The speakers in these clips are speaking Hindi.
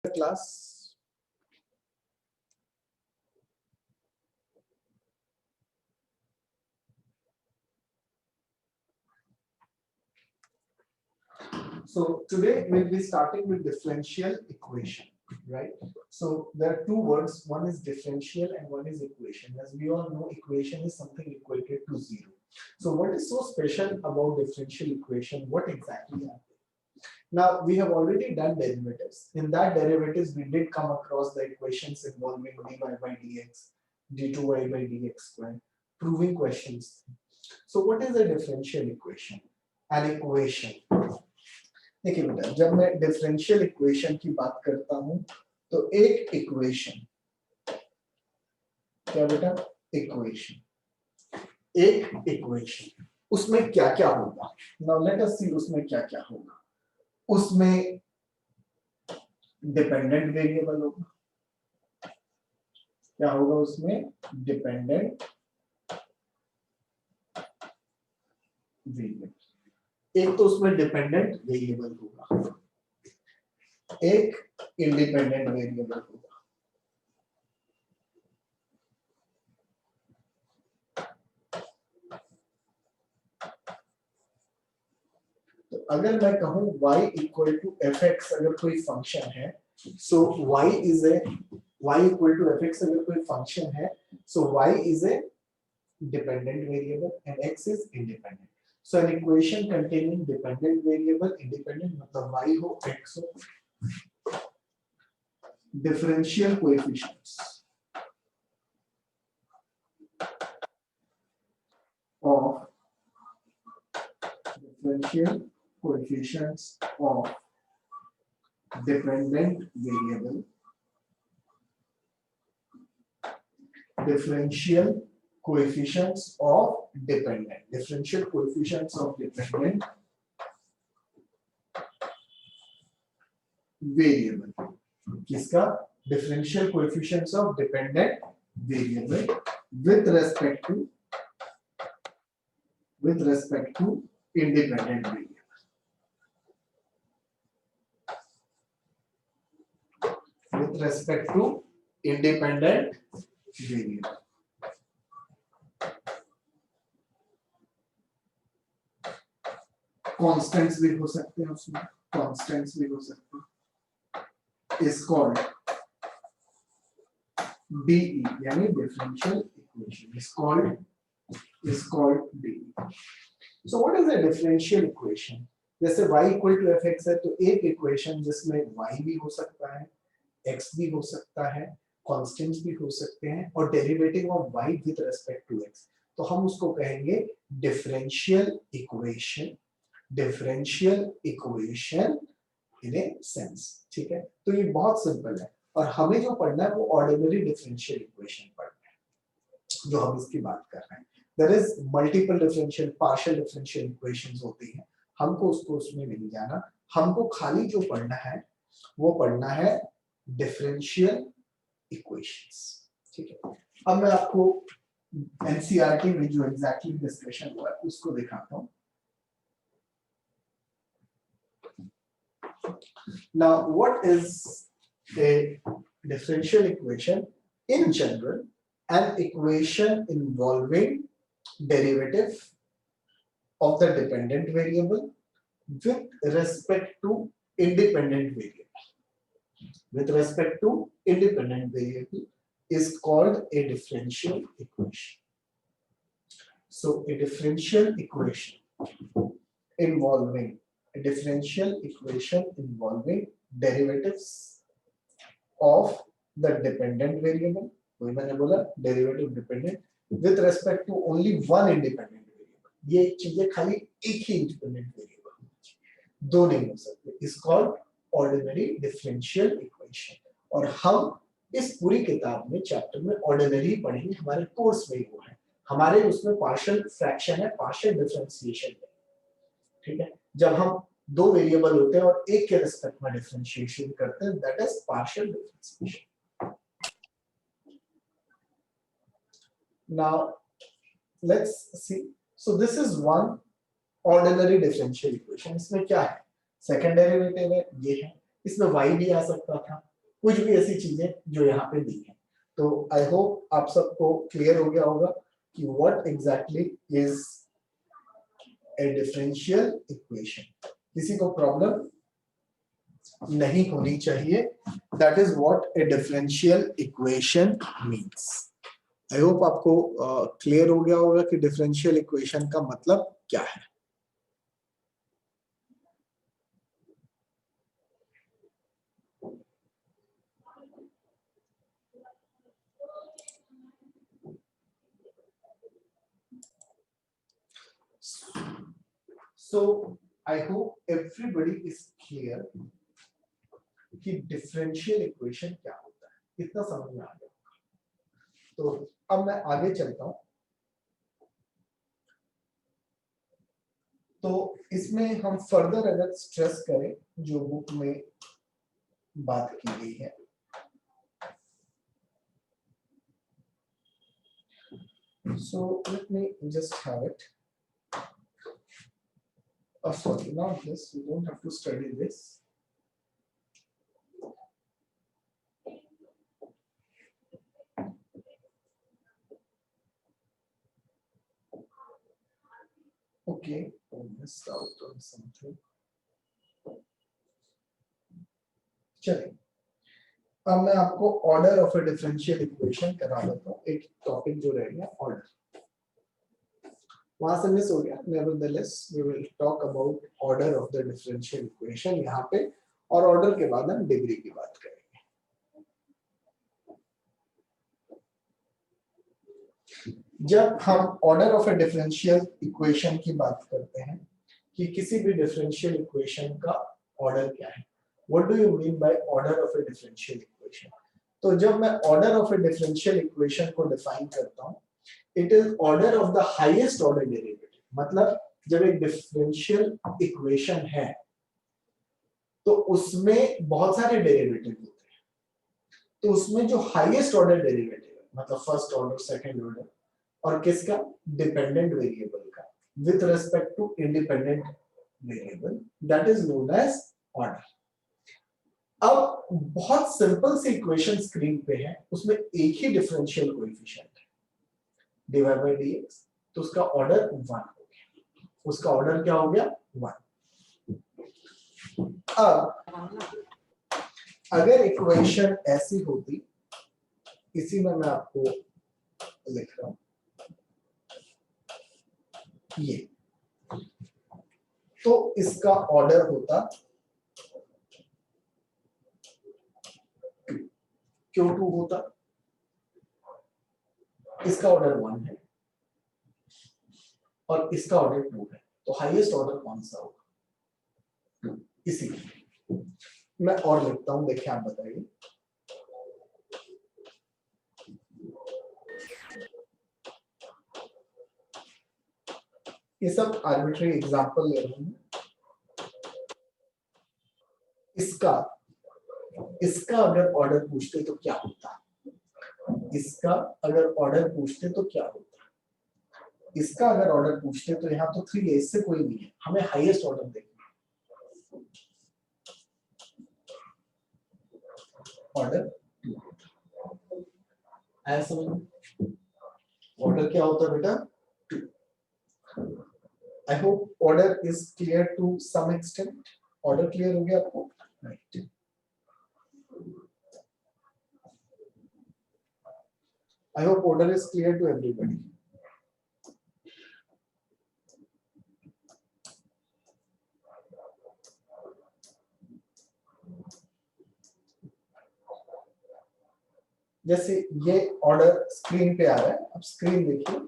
class. So today we'll be starting with differential equation, right? So there are two words, one is differential and one is equation. As we all know, equation is something equated to zero. So what is so special about differential equation? What exactly are they? Now we have already done derivatives. In that derivatives, we did come across the equations involving dy by dx, d2y by dx square, proving questions. So what is a differential equation? An equation. देखिए बेटा, जब मैं डिफरेंशियल इक्वेशन की बात करता हूं तो एक इक्वेशन, क्या बेटा, इक्वेशन, एक इक्वेशन, उसमें क्या क्या होगा? नाउ लेट अस सी उसमें क्या क्या होगा। उसमें डिपेंडेंट वेरिएबल होगा। क्या होगा उसमें? Dependent variable. एक तो उसमें डिपेंडेंट वेरिएबल होगा, एक इंडिपेंडेंट वेरिएबल होगा। तो अगर मैं कहूं y equal to F X अगर कोई फंक्शन है, so y is a, y equal to F X अगर कोई फंक्शन है, so y is a dependent variable and x is independent. So an equation containing dependent variable, independent मतलब y हो x हो, differential coefficients of dependent variable, differential coefficients of dependent variable. किसका? differential coefficients of dependent variable with respect to independent variable. With respect to independent variable. Constants भी हो सकते हैं उसमें, constants भी हो सकते हैं, is called DE, यानी differential equation is called DE. So what is a differential equation? जैसे y equal to fx है तो एक इक्वेशन जिसमें y भी हो सकता है, x भी हो सकता है, constants भी हो सकते हैं और derivative of y with respect to x, तो हम उसको कहेंगे differential equation in a sense. ठीक है, तो ये बहुत सिंपल है और हमें जो पढ़ना है वो ऑर्डिनरी डिफरेंशियल इक्वेशन पढ़ना है जो हम इसकी बात कर रहे हैं। There is multiple differential, partial differential equations होती हैं, हमको उसको उसमें नहीं जाना, हमको खाली जो पढ़ना है वो पढ़ना है डिफरेंशियल इक्वेशंस। ठीक है, अब मैं आपको एनसीईआरटी में जो एग्जैक्टली डिस्कशन हुआ है उसको दिखाता हूं। Now, what is a differential equation? In general, an equation involving derivative of the dependent variable with respect to independent variable. With respect to independent variable is called a differential equation. So, a differential equation involving derivatives of the dependent variable, वही मैंने बोला derivative dependent with respect to only one independent variable, ये चीजें खाली एक ही independent variable, दो नहीं हो सकते, is called ordinary differential equation। और हम इस पूरी किताब में चैप्टर में ऑर्डिनरी पढ़ेंगे, हमारे कोर्स में वो है, हमारे उसमें पार्शियल फ्रैक्शन है, पार्शियल डिफरेंशिएशन है। ठीक है, जब हम दो वेरिएबल होते हैं और एक के रिस्पेक्ट में डिफरेंशिएशन करते हैं, that is partial differentiation. Now let's see, so this is one ordinary differential equation. इसमें क्या है? सेकंड डेरिवेटिव है, ये है, इसमें y भी आ सकता था, कुछ भी ऐसी चीजें जो यहाँ पे दी है। तो आई होप आप सबको क्लियर हो गया होगा कि what exactly is a differential equation. किसी को प्रॉब्लम नहीं होनी चाहिए। That is what A differential equation means. I hope आपको क्लियर हो गया होगा कि डिफरेंशियल इक्वेशन का मतलब क्या है। So I hope everybody is clear कि डिफरेंशियल इक्वेशन क्या होता है, इतना समझ में आ गया। तो अब मैं आगे चलता हूं। तो इसमें हम फर्दर अगर स्ट्रेस करें जो बुक में बात की गई है, so let me just have it. Oh, sorry, not this. You don't have to study this. Okay, I missed out on something. चलिए, अब मैं आपको order of a differential equation करा देता हूँ। एक टॉपिक जो रह गया ऑर्डर, वहां से मिस हो गया। Nevertheless we will talk about order of the differential equation यहाँ पे, और ऑर्डर के बाद हम डिग्री की बात करेंगे। जब हम order of a differential equation की बात करते हैं कि किसी भी डिफरेंशियल इक्वेशन का ऑर्डर क्या है, what do you mean by order of a differential equation? तो जब मैं order of a differential equation को डिफाइन करता हूं, it is order of the highest order derivative. मतलब जब एक डिफरेंशियल इक्वेशन है तो उसमें बहुत सारे डेरिवेटिव होते हैं, तो उसमें जो हाईएस्ट ऑर्डर डेरिवेटिव है, मतलब फर्स्ट ऑर्डर, सेकंड ऑर्डर, और किसका? डिपेंडेंट वेरिएबल का with respect to independent variable, that is known as order. अब बहुत सिंपल सी इक्वेशन स्क्रीन पे है, उसमें एक ही डिफरेंशियल कोएफिशिएंट है, dy by dx, तो उसका ऑर्डर 1 हो गया। उसका ऑर्डर क्या हो गया? 1। अब अगर इक्वेशन ऐसी होती, इसी में मैं आपको लिख रहा हूं ये, तो इसका ऑर्डर होता Q2 होता, इसका ऑर्डर 1 है और इसका ऑर्डर 2 है, तो हाईएस्ट ऑर्डर कौन सा होगा? इसीलिए मैं और लिखता हूं, देखिए आप बताइए। ये सब आर्बिट्री एग्जांपल ले रहा हूं। इसका अगर ऑर्डर पूछते तो क्या होता? इसका अगर ऑर्डर पूछते तो क्या होता? इसका अगर ऑर्डर पूछते तो यहाँ तो 3 है, इससे कोई नहीं है, हमें हाईएस्ट ऑर्डर देखना। ऑर्डर ऐसा ऑर्डर क्या होता बेटा? 2। I hope order is clear to some extent. Order clear हो गया आपको? Right. I hope order is clear to everybody. जैसे ये ऑर्डर स्क्रीन पे आ रहा है, अब स्क्रीन देखिए,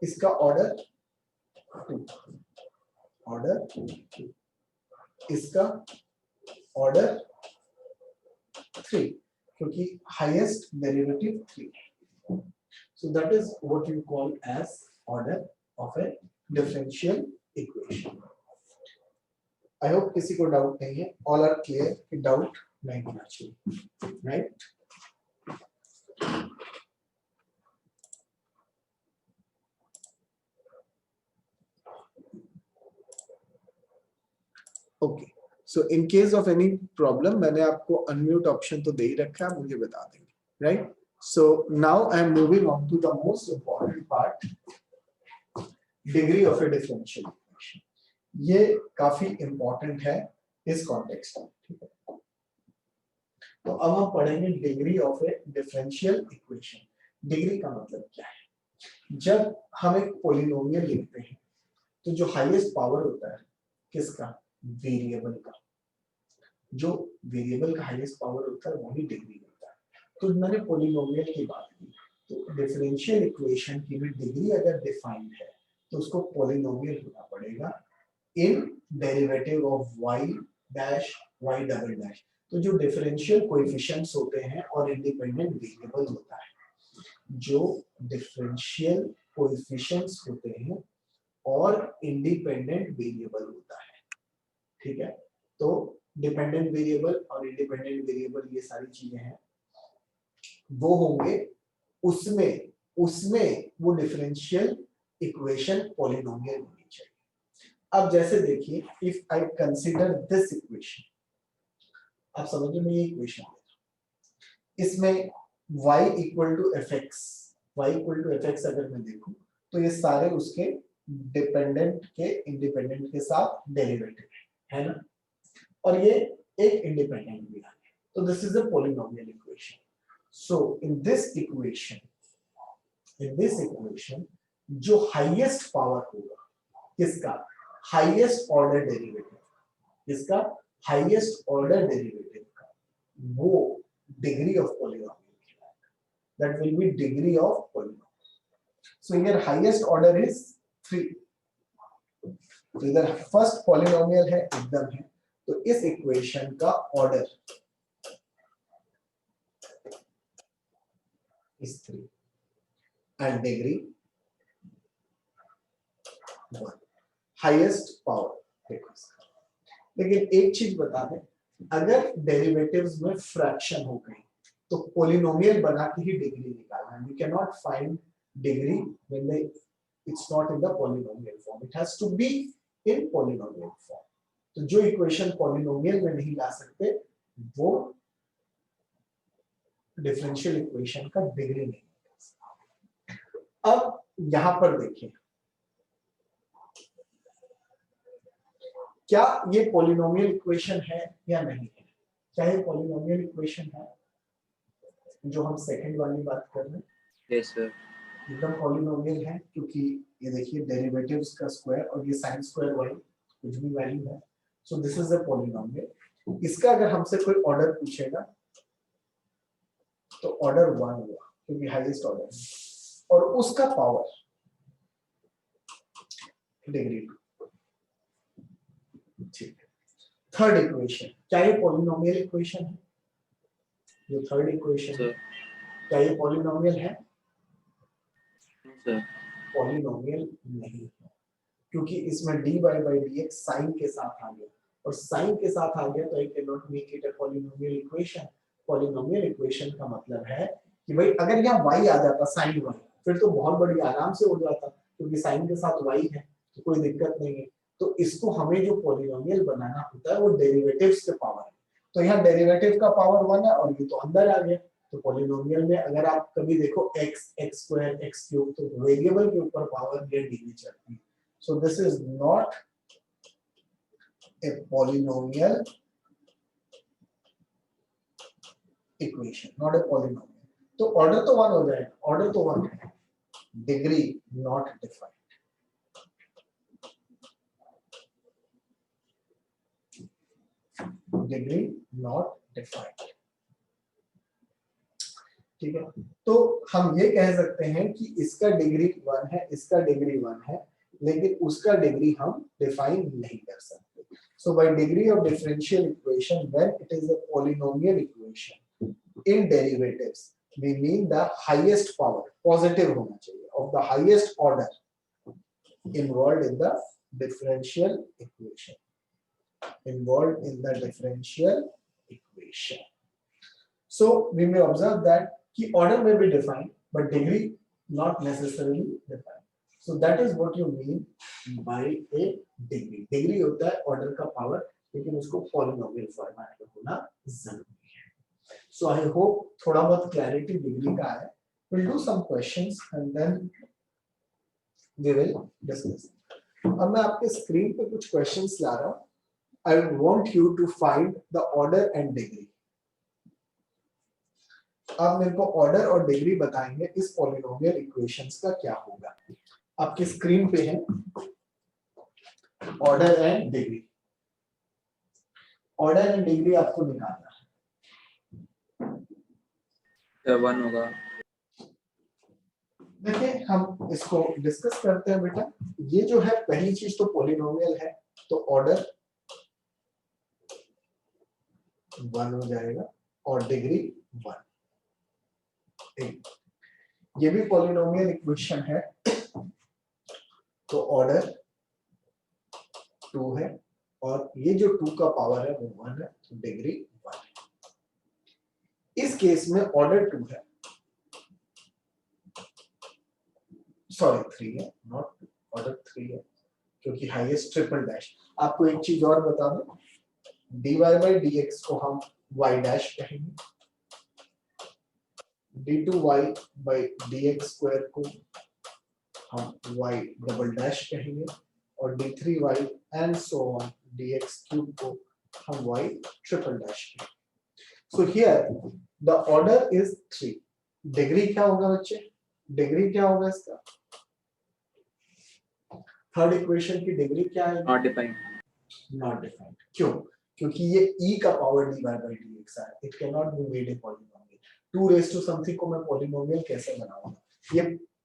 इसका ऑर्डर 2, ऑर्डर 2, इसका ऑर्डर 3, क्योंकि highest derivative 3। So that is what you call as order of a differential equation. I hope किसी को डाउट नहीं है, all are clear कि डाउट नहीं होना चाहिए, right? Okay. So in case of any problem मैंने आपको अनम्यूट ऑप्शन तो दे ही रखा है, मुझे बता देंगे, right? So now I am moving on to the most important part, degree of a differential equation. ये काफी इंपॉर्टेंट है इस कॉन्टेक्स्ट में, ठीक है? तो अब हम पढ़ेंगे degree of a differential equation. Degree का मतलब क्या है? जब हम एक पॉलिनोमियल लिखते हैं तो जो हाईएस्ट पावर होता है किसका? वेरिएबल का। जो वेरिएबल का हाईएस्ट पावर होता है वही डिग्री होता है। तो मैंने पॉलिनोमियल की बात की, तो डिफरेंशियल इक्वेशन की भी डिग्री अगर डिफाइंड है तो उसको पॉलिनोमियल होना पड़ेगा इन derivative of y dash y double dash. तो जो डिफरेंशियल कोएफिशिएंट्स होते हैं और इंडिपेंडेंट वेरिएबल होता है, जो डिफरेंशियल कोएफिशिएंट्स होते हैं और इंडिपेंडेंट वेरिएबल होता है, ठीक है? तो डिपेंडेंट वेरिएबल और इंडिपेंडेंट वेरिएबल ये सारी चीजें हैं, वो होंगे उसमें उसमें वो डिफरेंशियल इक्वेशन पॉलिनोमियल होनी चाहिए। अब जैसे देखिए, if I consider this equation, आप समझिए मैं ये इक्वेशन इसमें y equal to F X अगर मैं देखूं तो ये सारे उसके डिपेंडेंट के इंडिपेंडेंट के साथ डेरिवेटिव है ना, और ये एक इंडिपेंडेंट भी है। तो this is a polynomial equation. So in this equation जो हाईएस्ट पावर होगा किसका? Highest order derivative. किसका? हाईएस्ट ऑर्डर डेरिवेटिव का, वो डिग्री ऑफ पॉलिनोमियल कहलाएगा। That will be degree of polynomial. So here highest order is 3। तो इधर फर्स्ट पॉलिनोमियल है, एकदम है, तो इस इक्वेशन का order is 3 and degree 1, highest power. लेकिन एक चीज बता दें, अगर डेरिवेटिव्स में फ्रैक्शन हो गई तो पॉलिनोमियल बना के ही डिग्री निकालना है। We can not find degree when it's not in the polynomial form, it has to be in polynomial form. तो जो इक्वेशन पॉलिनोमियल में नहीं ला सकते वो डिफरेंशियल इक्वेशन का डिग्री नहीं निकाल सकते। अब यहां पर देखिए, क्या ये पॉलिनोमियल इक्वेशन है या नहीं है? क्या ये पॉलिनोमियल इक्वेशन है जो हम सेकंड वाली बात कर रहे हैं? यस सर, एकदम पॉलिनोमियल है, क्योंकि ये देखिए डेरिवेटिव्स का स्क्वायर और ये sin स्क्वायर y कुछ भी वैल्यू है। So this is a polynomial. इसका अगर हमसे कोई ऑर्डर पूछेगा तो ऑर्डर 1 हुआ, क्योंकि हाईएस्ट ऑर्डर है, और उसका पावर डिग्री 2। ठीक है। थर्ड इक्वेशन, क्या ये पॉलिनोमियल इक्वेशन है? जो थर्ड इक्वेशन है, क्या ये पॉलिनोमियल है? पॉलिनोमियल नहीं है, क्योंकि इसमें dy by dx साइन के साथ आ गया, और साइन के साथ आ गया तो I can not make it a polynomial equation. Polynomial equation का मतलब है कि भाई अगर यहाँ y आ जाता साइन y, फिर तो बहुत बड़ी आराम से हो जाता, क्योंकि साइन के साथ y है तो कोई दिक्कत नहीं है। तो इसको हमें जो पॉलिनोमियल बनाना होता है वो डेरिवेटिव्स के पावर है। तो यहाँ डेरिवेटिव का पावर 1 है और ये तो अंदर आ गया। तो पॉलिनोमियल में अगर आप कभी देखो x, x square, x cube, तो वेरिएबल के ऊपर पावर ये डिग्री चलती है। So this is not a polynomial equation, not a polynomial. तो ऑर्डर तो 1 हो जाएगा, ऑर्डर तो 1 है, degree not defined. Degree not defined, ठीक है? तो हम ये कह सकते हैं कि इसका डिग्री 1 है, इसका डिग्री 1 है, लेकिन उसका डिग्री हम डिफाइन नहीं कर सकते। So by degree of differential equation, when it is a polynomial equation in derivatives, we mean the highest power, positive होना चाहिए, of the highest order involved in the differential equation. Involved in the differential equation. So we may observe that the order may be defined, but degree not necessarily defined. So that is what you mean by a degree. Degree होता है ऑर्डर का पावर लेकिन उसको पॉलिनोमियल फॉर्मेट में होना जरूरी है। सो आई होप थोड़ा बहुत क्लैरिटी डिग्री का है। Will do some questions and then we will discuss. अब मैं आपके स्क्रीन पे कुछ क्वेश्चंस ला रहा हूं। I want you to find the order and degree. आप मेरे को ऑर्डर और डिग्री बताएंगे इस पॉलिनोमियल इक्वेशंस का क्या होगा। आपकी स्क्रीन पे है order and degree. Order and degree आपको निकालना है। 1 होगा। देखिए हम इसको डिस्कस करते हैं बेटा। ये जो है पहली चीज तो पॉलिनोमियल है, तो ऑर्डर 1 हो जाएगा और डिग्री 1। ये भी पॉलिनोमियल इक्वेशन है, तो ऑर्डर 2 है और ये जो 2 का पावर है वो 1 है, तो डिग्री 1 है। इस केस में ऑर्डर 2 है, सॉरी 3 है, नॉट ऑर्डर 3 है क्योंकि हाईएस्ट ट्रिपल डैश। आपको एक चीज और बता दूं, dy by dx को हम y डैश कहेंगे, d2y by dx स्क्वायर को हम y डबल डैश कहेंगे और d3y and so on dx cube को हम y ट्रिपल डैश कहेंगे। So here the order is 3। Degree क्या होगा बच्चे? डिग्री क्या होगा इसका? थर्ड इक्वेशन की डिग्री क्या है? Not defined. Not defined. क्यों? क्योंकि ये e का पावर dy by dx है, it can not be made a polynomial. 2 raise to something को मैं पॉलिनोमियल कैसे बनाऊंगा? ये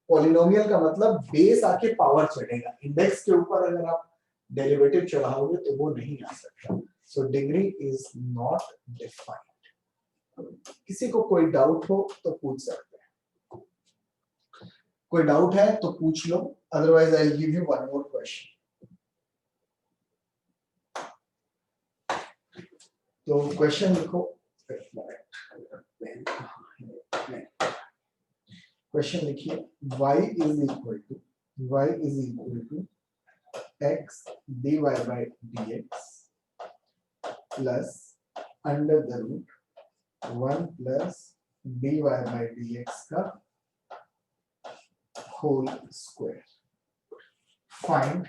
पॉलिनोमियल का मतलब बेस आके पावर चढ़ेगा, इंडेक्स के ऊपर अगर आप डेरिवेटिव चढ़ाओगे तो वो नहीं आ सकता। So degree is not defined. किसी को कोई डाउट हो तो पूछ सकते हैं। कोई डाउट है तो पूछ लो, otherwise I will give you one more question. तो क्वेश्चन लिखो। क्वेश्चन लिखिए y is equal to x dy by dx plus under the root 1 plus dy by dx का whole square. Find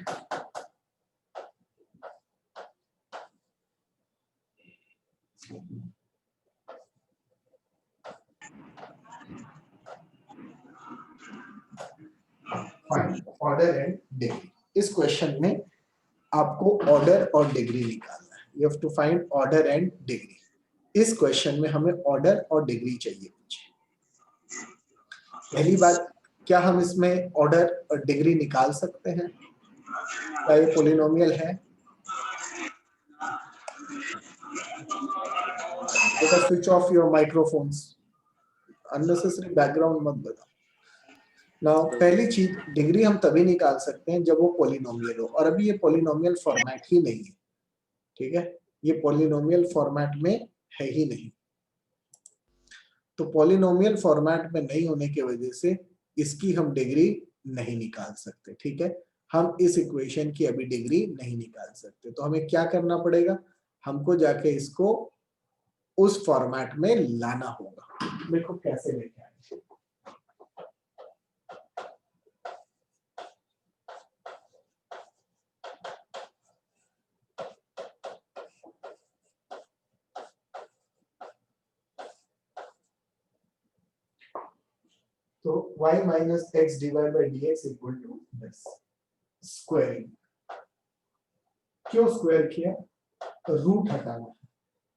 order and degree. इस क्वेश्चन में आपको ऑर्डर और डिग्री निकालना है। You have to find order and degree. इस क्वेश्चन में हमें ऑर्डर और डिग्री चाहिए। पहली बात, क्या हम इसमें ऑर्डर और डिग्री निकाल सकते हैं? क्या ये पॉलिनोमियल है? बेटा switch off your microphones, unnecessary background मत बताओ। नाउ पहली चीज, डिग्री हम तभी निकाल सकते हैं जब वो पॉलिनोमियल हो, और अभी ये पॉलिनोमियल फॉर्मेट ही नहीं है। ठीक है, ये पॉलिनोमियल फॉर्मेट में है ही नहीं। तो पॉलिनोमियल फॉर्मेट में नहीं होने की वजह से इसकी हम डिग्री नहीं निकाल सकते। ठीक है, हम इस इक्वेशन की अभी डिग्री नहीं निकाल सकते। तो हमें क्या करना पड़ेगा? हमको जाके इसको उस फॉर्मेट में लाना होगा। देखो कैसे लेके आए। तो y minus x divided by dx equal to this squaring. क्यों स्क्वायर किया? रूट हटाना है।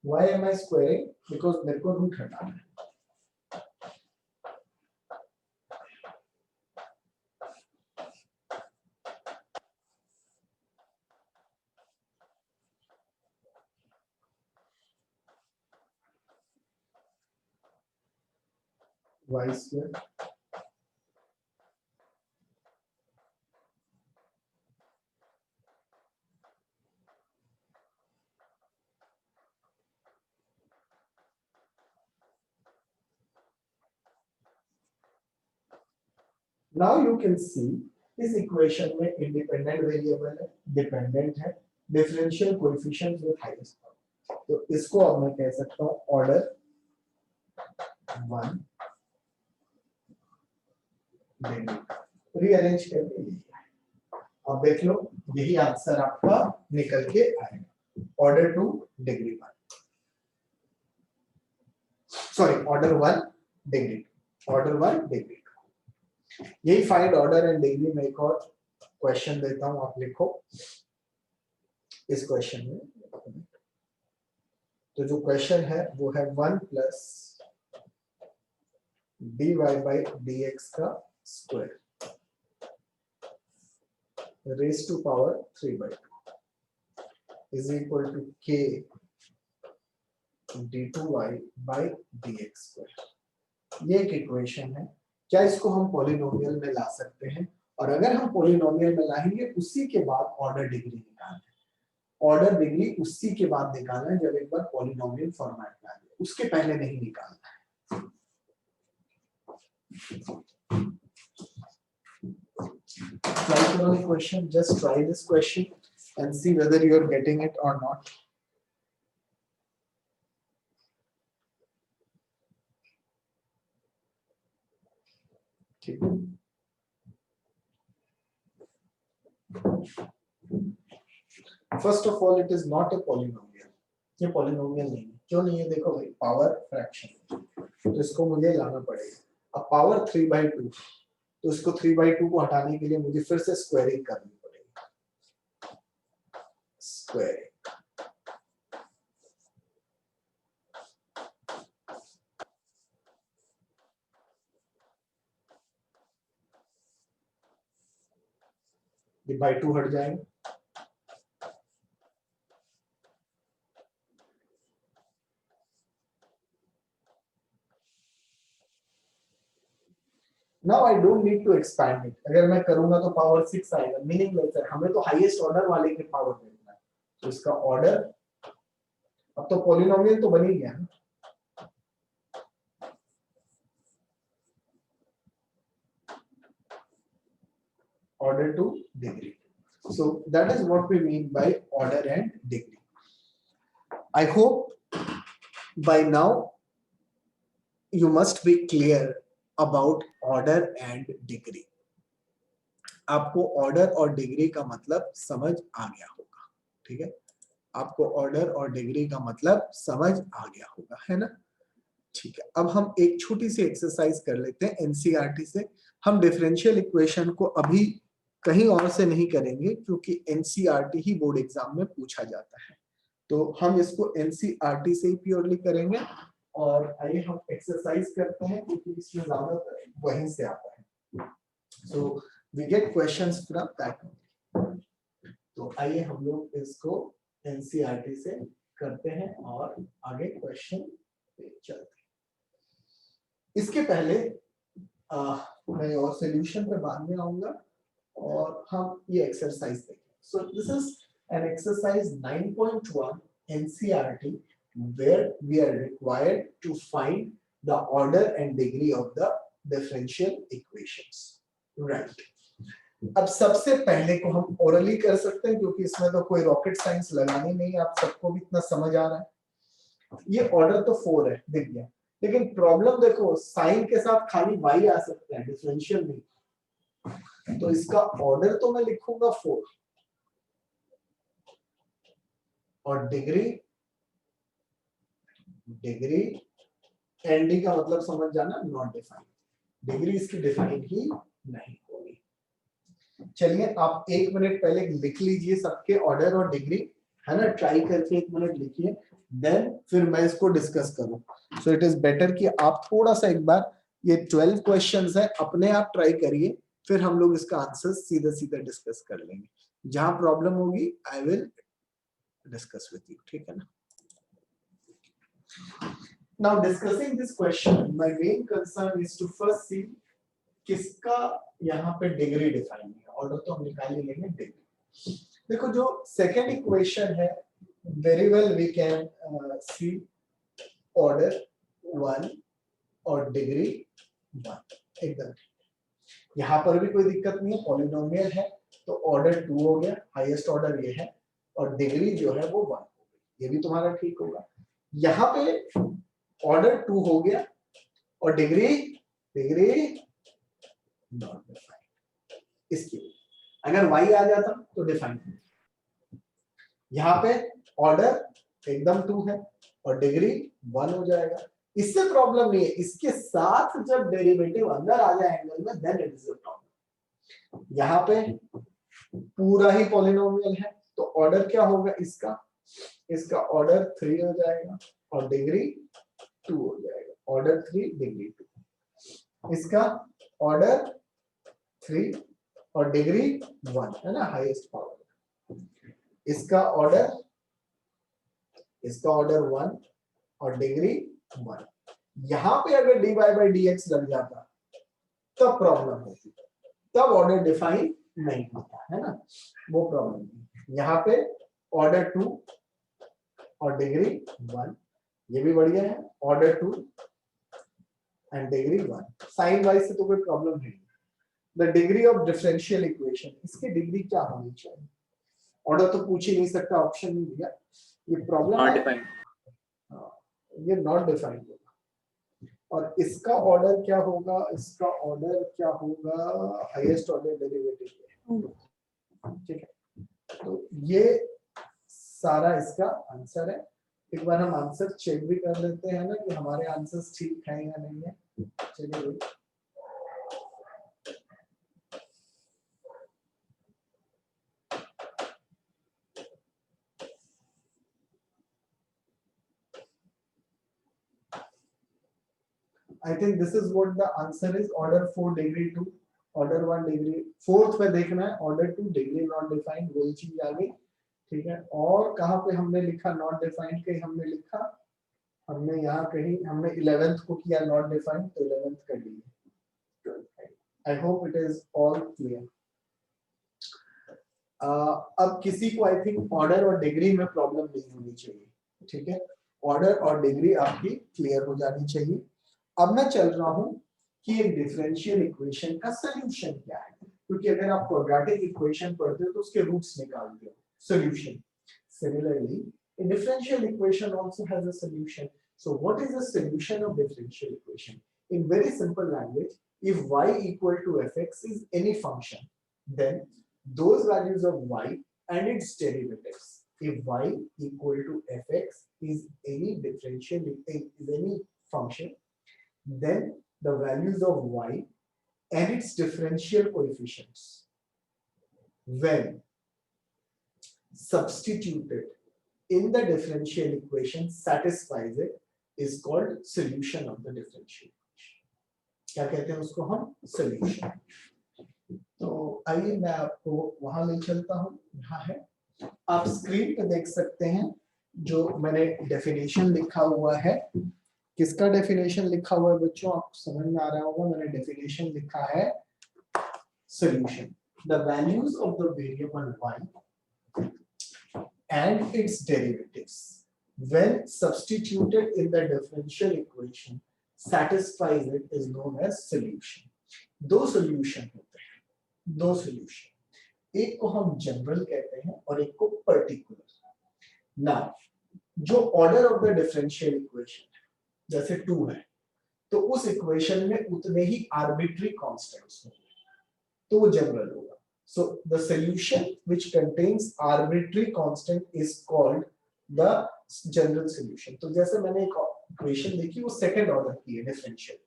why am I squaring? because मेरे को रूट हटाना है। y square now you can see इस इक्वेशन में इंडिपेंडेंट वेरिएबल है, डिपेंडेंट है, differential coefficient with highest power. तो इसको अब मैं कह सकता हूं ऑर्डर 1 डिग्री। रीअरेंज करके लिखा है। अब देख लो यही आंसर आपका निकल के आएगा, order 2 degree 1, sorry order 1 degree, order 1 degree. यही फाइंड ऑर्डर एंड डिग्री में एक और क्वेश्चन देता हूं, आप लिखो इस क्वेश्चन में। तो जो क्वेश्चन है वो है 1 प्लस dy बाई dx का square raise to power 3/2 is equal to k d2y by dx square. ये एक इक्वेशन है। क्या इसको हम पॉलिनोमियल में ला सकते हैं? और अगर हम पॉलिनोमियल में लाएंगे उसी के बाद ऑर्डर डिग्री निकालना है। ऑर्डर डिग्री उसी के बाद निकालना है जब एक बार पॉलिनोमियल फॉर्मेट में आ जाए, उसके पहले नहीं निकालना है। Try to run a question, just try this question and see whether you are getting it or not. First of all, it is not a polynomial. ये polynomial नहीं है। क्यों नहीं है? देखो भाई, पावर फ्रैक्शन, तो इसको मुझे लाना पड़ेगा। अब पावर 3/2, तो इसको 3/2 को हटाने के लिए मुझे फिर से स्क्वायरिंग करनी पड़ेगी। स्क्वायरिंग ये बाई 2 हट जाएंगे। Now I don't need to expand it. अगर मैं करूंगा तो पावर 6 आएगा, मीनिंगलेस है। हमें तो हाईएस्ट ऑर्डर वाले के पावर देखना है। तो इसका ऑर्डर, अब तो पॉलिनोमियल तो बन ही गया ना। Order to degree. So that is what we mean by order and degree. I hope by now you must be clear about order and degree. आपको ऑर्डर और डिग्री का मतलब समझ आ गया होगा, ठीक है? आपको ऑर्डर और डिग्री का मतलब समझ आ गया होगा, है ना? ठीक है, अब हम एक छोटी सी एक्सरसाइज कर लेते हैं एनसीईआरटी से। हम डिफरेंशियल इक्वेशन को अभी कहीं और से नहीं करेंगे क्योंकि एनसीईआरटी ही बोर्ड एग्जाम में पूछा जाता है, तो हम इसको एनसीईआरटी से ही प्योरली करेंगे। और आइए हम एक्सरसाइज करते हैं क्योंकि इसमें ज्यादातर वहीं से आता है। So we get questions from that. तो आइए हम लोग इसको एनसीईआरटी से करते हैं और आगे क्वेश्चन पे चलते हैं। इसके पहले मैं और सॉल्यूशन पे बाद में आऊंगा और हम ये एक्सरसाइज देखें। So this is an exercise 9.1 NCERT where we are required to find the order and degree of the differential equations, right? अब सबसे पहले को हम ओरली कर सकते हैं क्योंकि इसमें तो कोई रॉकेट साइंस लगानी नहीं, आप सबको भी इतना समझ आ रहा है। ये ऑर्डर तो 4 है, दिख गया, लेकिन प्रॉब्लम देखो साइन के साथ खाली y आ सकता है, डिफरेंशियल नहीं। तो इसका ऑर्डर तो मैं लिखूंगा 4 और डिग्री एनडी का मतलब समझ जाना, नॉट डिफाइंड। डिग्री इसकी डिफाइंड ही नहीं होगी। चलिए आप 1 मिनट पहले लिख लीजिए सबके ऑर्डर और डिग्री, है ना? ट्राई करके 1 मिनट लिखिए, देन फिर मैं इसको डिस्कस करूं। सो इट इज बेटर कि आप थोड़ा सा एक बार ये 12 क्वेश्चंस है अपने आप ट्राई करिए, फिर हम लोग इसका आंसर सीधा सीधा डिस्कस कर लेंगे। जहां प्रॉब्लम होगी आई विल डिस्कस विद यू, ठीक है ना? Now discussing this question, my main concern is to first see किसका यहाँ पे डिग्री डिफाइन है। ऑर्डर तो हम निकाल ही लेंगे, डिग्री। देखो जो सेकेंड इक्वेशन है, very well we can see order 1 और डिग्री 1, एकदम। यहाँ पर भी कोई दिक्कत नहीं है, पॉलिनोमियल है तो ऑर्डर 2 हो गया, हाईएस्ट ऑर्डर ये है, और डिग्री जो है वो 1 हो गई, ये भी तुम्हारा ठीक होगा। यहाँ पे ऑर्डर 2 हो गया और डिग्री नॉट डिफाइंड। इसके लिए अगर y आ जाता तो डिफाइंड। यहाँ पे ऑर्डर एकदम 2 है और डिग्री 1 हो जाएगा। इससे प्रॉब्लम नहीं है, इसके साथ जब डेरिवेटिव अंदर आ जाए एंगल में then it is a problem. यहाँ पे पूरा ही पॉलिनोमियल है तो ऑर्डर क्या होगा इसका ऑर्डर 3 हो जाएगा और डिग्री 2 हो जाएगा। ऑर्डर 3 डिग्री 2, इसका ऑर्डर 3 और डिग्री 1 है ना, हाईएस्ट पावर। इसका ऑर्डर 1 और डिग्री 1। यहां पे अगर dy by dx लग जाता तब प्रॉब्लम होती, तब ऑर्डर डिफाइन नहीं होता है ना, वो प्रॉब्लम नहीं। यहाँ पे ऑर्डर 2 और डिग्री 1, ये भी बढ़िया है। Order 2 and degree 1, sine wise से तो कोई प्रॉब्लम नहीं। The degree of differential equation, इसकी डिग्री क्या होनी चाहिए? ऑर्डर तो पूछ ही नहीं सकता, ऑप्शन नहीं दिया, ये प्रॉब्लम है। ये नॉट डिफाइंड होगा। और इसका ऑर्डर क्या होगा? इसका ऑर्डर क्या होगा? Highest order derivative. ठीक है, तो ये सारा इसका आंसर है। एक बार हम आंसर चेक भी कर लेते हैं ना कि हमारे आंसर्स ठीक है या नहीं है। चलिए I think this is what the answer is. Order 4 degree 2, order 1 degree 4th पे देखना है, order 2 degree not defined, वही चीज आ गई। ठीक है, और कहाँ पे हमने लिखा not defined? कहीं हमने लिखा, हमने यहाँ कहीं हमने 11th को किया not defined, तो 11th कर लिए। I hope it is all clear. अब किसी को आई थिंक ऑर्डर और डिग्री में प्रॉब्लम नहीं होनी चाहिए। ठीक है, ऑर्डर और डिग्री आपकी क्लियर हो जानी चाहिए। अब मैं चल रहा हूं कि एक डिफरेंशियल इक्वेशन का सॉल्यूशन क्या है, क्योंकि अगर आप क्वाड्रेटिक इक्वेशन पढ़ते हो तो उसके रूट्स निकालते हो, solution. Similarly a differential equation also has a solution. So what is the solution of differential equation? In very simple language, if y equal to fx is any function, then those values of y and its derivatives, if y equal to fx is any differential is any function, then the values of y and its differential coefficients when substituted in the differential equation satisfies it is called solution of the differential equation. क्या कहते हैं उसको हम? solution. तो आइए मैं आपको वहां ले चलता हूं। यहाँ है, आप स्क्रीन पे देख सकते हैं जो मैंने डेफिनेशन लिखा हुआ है। किसका डेफिनेशन लिखा हुआ है बच्चों? आपको समझ में आ रहा होगा, मैंने डेफिनेशन लिखा है solution. The values of the variable y and its derivatives when substituted in the differential equation satisfies it is known as solution. दो solution होते हैं, दो solution, एक को हम जनरल कहते हैं और एक को पर्टिकुलर। ना जो order of the differential equation जैसे 2 है तो उस इक्वेशन में उतने ही आर्बिट्री कांस्टेंट्स होंगे तो वो जनरल होगा। So the solution which contains arbitrary constant is called the general solution. तो जैसे मैंने एक इक्वेशन देखी वो सेकंड ऑर्डर की है डिफरेंशियल,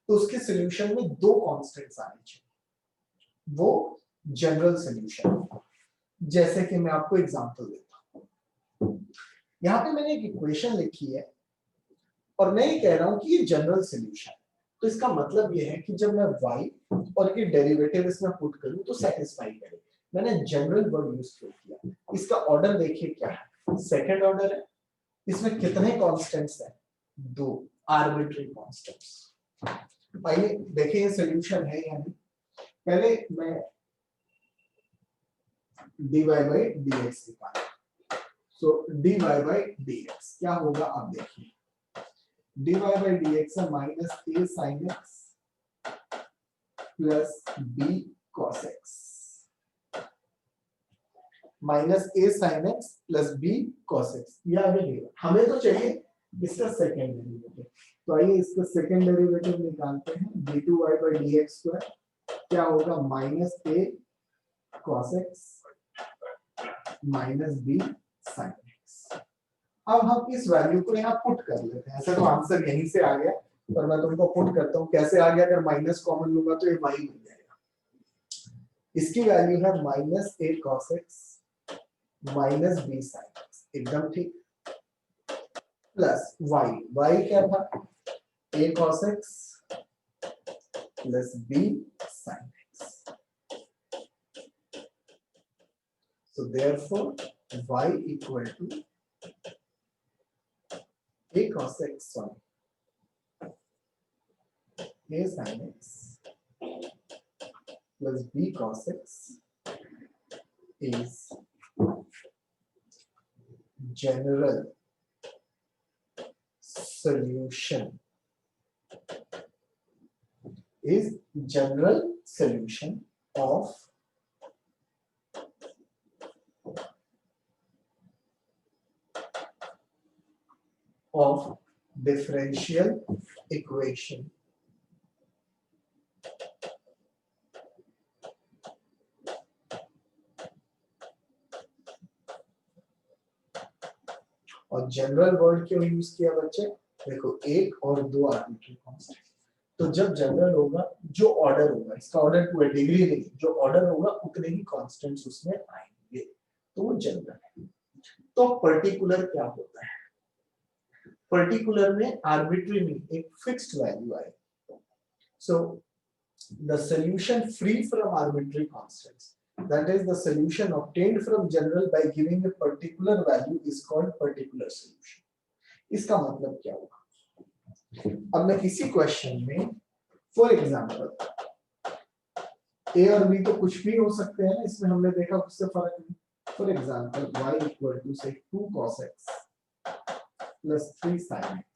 तो उसके सॉल्यूशन में 2 कांस्टेंट्स आने चाहिए, वो जनरल सॉल्यूशन। जैसे कि मैं आपको एग्जांपल देता हूं, यहाँ पे मैंने एक इक्वेशन लिखी है और मैं ये कह रहा हूं कि ये जनरल सॉल्यूशन, तो इसका मतलब ये है कि जब मैं y और के डेरिवेटिव इसमें पुट करूं तो सेटिस्फाई करे। मैंने जनरल वर्ड यूज किया। इसका ऑर्डर देखिए क्या है, सेकंड ऑर्डर है। इसमें कितने कांस्टेंट्स हैं? 2 आर्बिट्री कांस्टेंट्स। आइए देखिए ये सॉल्यूशन है या नहीं। पहले मैं dy by dx निकालूं, सो dy by dx क्या होगा आप देखिए, dy by dx है minus a sin x plus b cos x। Minus A sine X plus B cos X, ये आगे लिखा। हमें तो चाहिए इसका सेकेंड डेरिवेटिव, तो आइए इसका सेकेंड डेरिवेटिव निकालते हैं। d2y by D x square क्या होगा, minus A cos x minus B sine x. अब हम इस वैल्यू को यहाँ पुट कर लेते हैं, ऐसा तो आंसर यहीं से आ गया, पर मैं तुमको पुट करता हूँ कैसे आ गया। अगर माइनस कॉमन लूंगा तो ये y मिल जाएगा। इसकी वैल्यू है minus A cos x minus B sine x, एकदम ठीक, प्लस y क्या था, a cos x plus b sin x. So therefore y equal to a cos x, sorry, a sin x plus b cos x is general solution, is general solution of differential equation और जनरल वर्ड क्यों यूज किया बच्चे, देखो एक और दो आर्बिट्री कांस्टेंट, तो जब जनरल होगा जो ऑर्डर होगा, इसका ऑर्डर टू ए डिग्री नहीं, जो ऑर्डर होगा उतने ही कांस्टेंट्स उसमें आएंगे, तो वो जनरल है। तो पर्टिकुलर क्या होता है, पर्टिकुलर में आर्बिट्री नहीं, एक फिक्स्ड वैल्यू आएगी। So the solution free from arbitrary constants, that is the solution obtained from general by giving a particular value is called particular solution. इसका मतलब क्या होगा, अब मैं किसी क्वेश्चन में फॉर एग्जांपल a और b तो कुछ भी हो सकते हैं, इसमें हमने देखा उससे फर्क नहीं। For example y equal to से 2 cos x plus 3 sin x,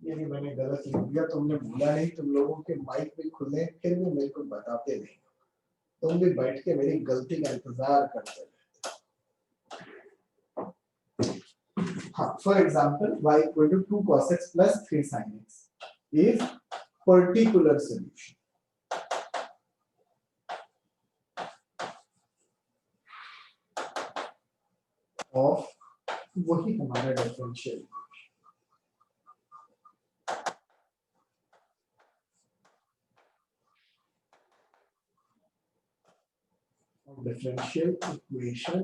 ये मैंने गलत लिख दिया, तुमने भूला नहीं, तुम लोगों के माइक भी खुले फिर भी मेरे को बताते नहीं, तुम भी बैठ के मेरी गलती का इंतजार करते रहते। हाँ, for example y equal to 2 cos x plus 3 sin x is particular solution of, वही हमारा डिफरेंशियल differential equation।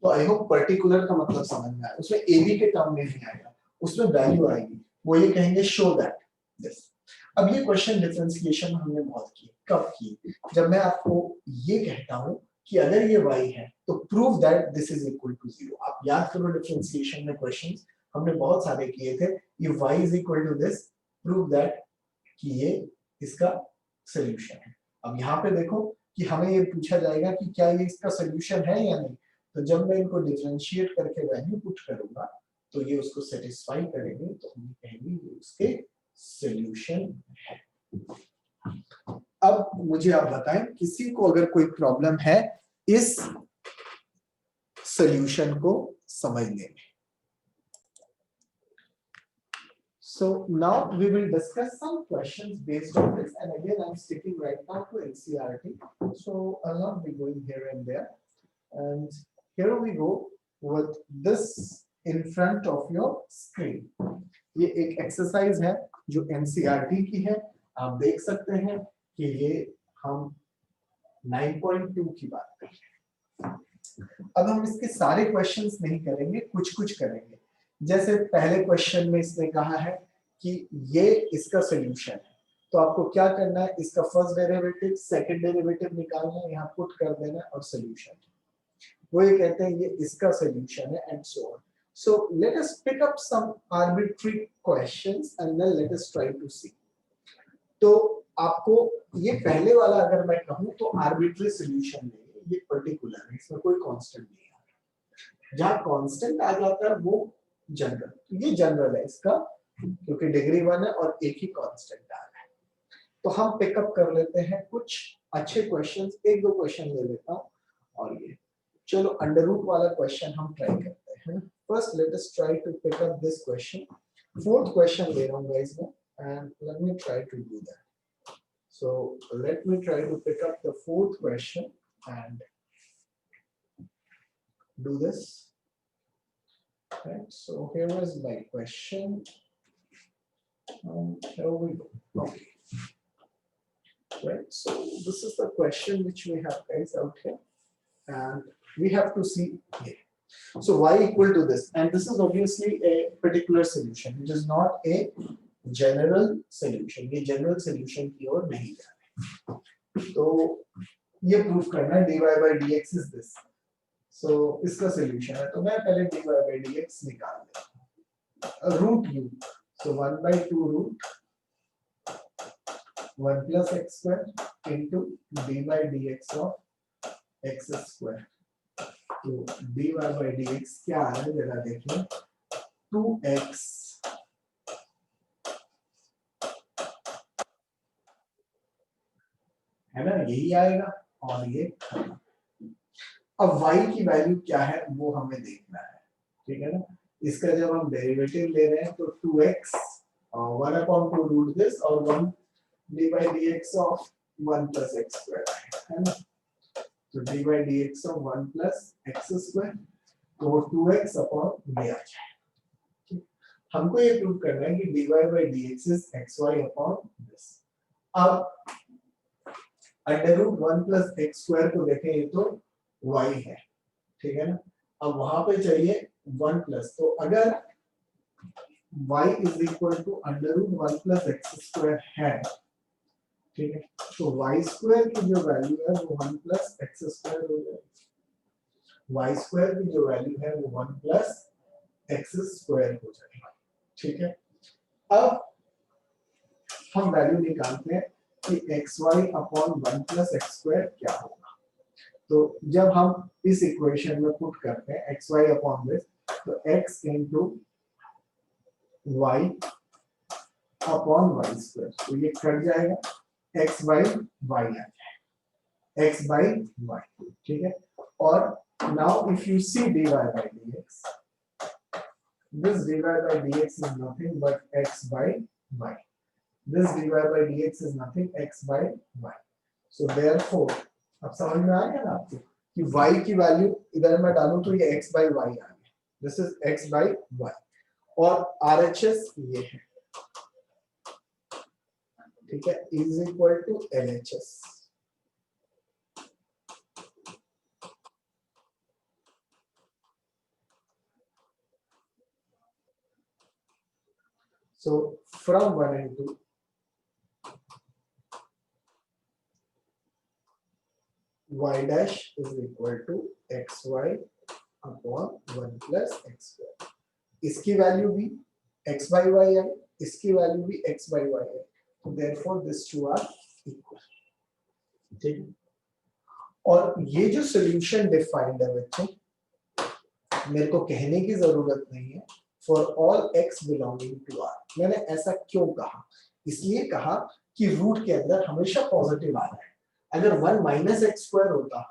तो आई होप पर्टिकुलर का मतलब समझ में आया, उसमें ए बी के टर्म में नहीं आएगा, उसमें वैल्यू आएगी, वो ये कहेंगे शो दैट दिस। अब ये क्वेश्चन डिफरेंशिएशन हमने बहुत किए, कब की, जब मैं आपको ये कहता हूं कि अगर ये y है तो prove that this is equal to 0। आप याद करो डिफरेंशिएशन में क्वेश्चंस हमने बहुत सारे किए थे, ये y is equal to this, prove that कि ये इसका सॉल्यूशन है। अब यहाँ पे देखो कि हमें ये पूछा जाएगा कि क्या ये इसका सॉल्यूशन है या नहीं, तो जब मैं इनको डिफरेंशिएट करके वैल्यू पुट करूंगा तो ये उसको सेटिस्फाई करेंगे, तो हम कहेंगे ये उसके सॉल्यूशन है। अब मुझे आप बताएं, किसी को अगर कोई प्रॉब्लम है इस सॉल्यूशन को समझने में। So now we will discuss some questions based on this, and again I'm sticking right now to NCERT, so I'll not be going here and there. And here we go with this in front of your screen. ये एक एक्सरसाइज है जो NCERT की है, आप देख सकते हैं कि ये हम 9.2 की बात कर रहे हैं। अब हम इसके सारे क्वेश्चंस नहीं करेंगे, कुछ कुछ करेंगे। जैसे पहले क्वेश्चन में इसने कहा है कि ये इसका सॉल्यूशन है, तो आपको क्या करना है, इसका फर्स्ट डेरिवेटिव सेकंड डेरिवेटिव निकालना है, यहाँ पुट कर देना है और सॉल्यूशन। वो ये कहते हैं ये इसका सॉल्यूशन है and so on. So let us pick up some arbitrary questions and then let us try to see. तो आपको ये पहले वाला अगर मैं कहूं तो आर्बिट्री सॉल्यूशन नहीं, ये पर्टिकुलर है, इसमें कोई कांस्टेंट नहीं है। जहां कांस्टेंट आ जाता है वो जनरल, ये जनरल है इसका, क्योंकि डिग्री 1 है और एक ही कांस्टेंट आ रहा है। तो हम पिकअप कर लेते हैं कुछ अच्छे क्वेश्चंस, एक दो क्वेश्चन ले लेता हूँ और ये चलो अंडर रूट वाला क्वेश्चन हम ट्राई करते हैं। First let us try to pick up this question. Fourth question ले रहा हूँ गाइस मैं, and let me try to do that. So let me try to pick up the fourth question and do this. Right, so here is my question. Here we go. Okay. Right, so this is the question which we have guys out here, and we have to see here. So y equal to this, and this is obviously a particular solution, which is not a general solution. ये general solution की ओर नहीं जा रहे। तो ये प्रूफ करना है dy by dx is this. So इसका solution है, तो मैं पहले dy by dx निकाल लेता हूँ। Root u, so 1 by 2 root 1 plus x square into dy by dx of x square. तो dy by dx क्या आ रहा है जरा देखिए, 2x है ना, यही आएगा और ये खत्म। अब y की वैल्यू क्या है वो हमें देखना है, ठीक है ना। इसका जब हम डेरिवेटिव ले रहे हैं तो 2x 1/2 रूट दिस और 1 dy by dx of 1 plus x square है ना। तो dy by dx of 1 plus x square तो 2x अपॉन ये आ जाए। हमको ये प्रूव करना है कि dy by dx is xy upon this. अब under root 1 plus x square को देखें, ये तो y है, ठीक है ना। अब वहां पे चाहिए 1 प्लस, तो अगर y is equal to under root 1 plus x square है, ठीक है, तो y स्क्वायर की जो वैल्यू है वो 1 प्लस x स्क्वायर हो जाएगी। y स्क्वायर की जो वैल्यू है वो 1 प्लस x स्क्वायर हो जाएगी, ठीक है। अब हम वैल्यू निकालते हैं कि xy upon 1 plus x square क्या होगा। तो जब हम इस इक्वेशन में पुट करते हैं xy अपॉन दिस, तो x into y upon y square, तो ये कट जाएगा, x बाई y आ जाएगा, x बाई y, ठीक है। और now if you see dy by dx, this dy by dx is nothing but x by y. This dy by dx is nothing x by y. So therefore, अब समझ में आ गया ना आपको कि y की वैल्यू इधर मैं डालूं तो ये x by y आ गया। This is x by y और RHS ये है, ठीक है, is equal to LHS। So from 1 and 2, y dash is equal to xy upon 1 plus x square। इसकी वैल्यू भी x by y है, इसकी वैल्यू भी x by y है, तो therefore these two are equal, ठीक। और ये जो सॉल्यूशन डिफाइंड है बच्चों, मेरे को कहने की जरूरत नहीं है, for all x belonging to r। मैंने ऐसा क्यों कहा, इसलिए कहा कि रूट के अंदर हमेशा पॉजिटिव आ रहा है। अगर 1 माइनस एक्स स्क्वायर होता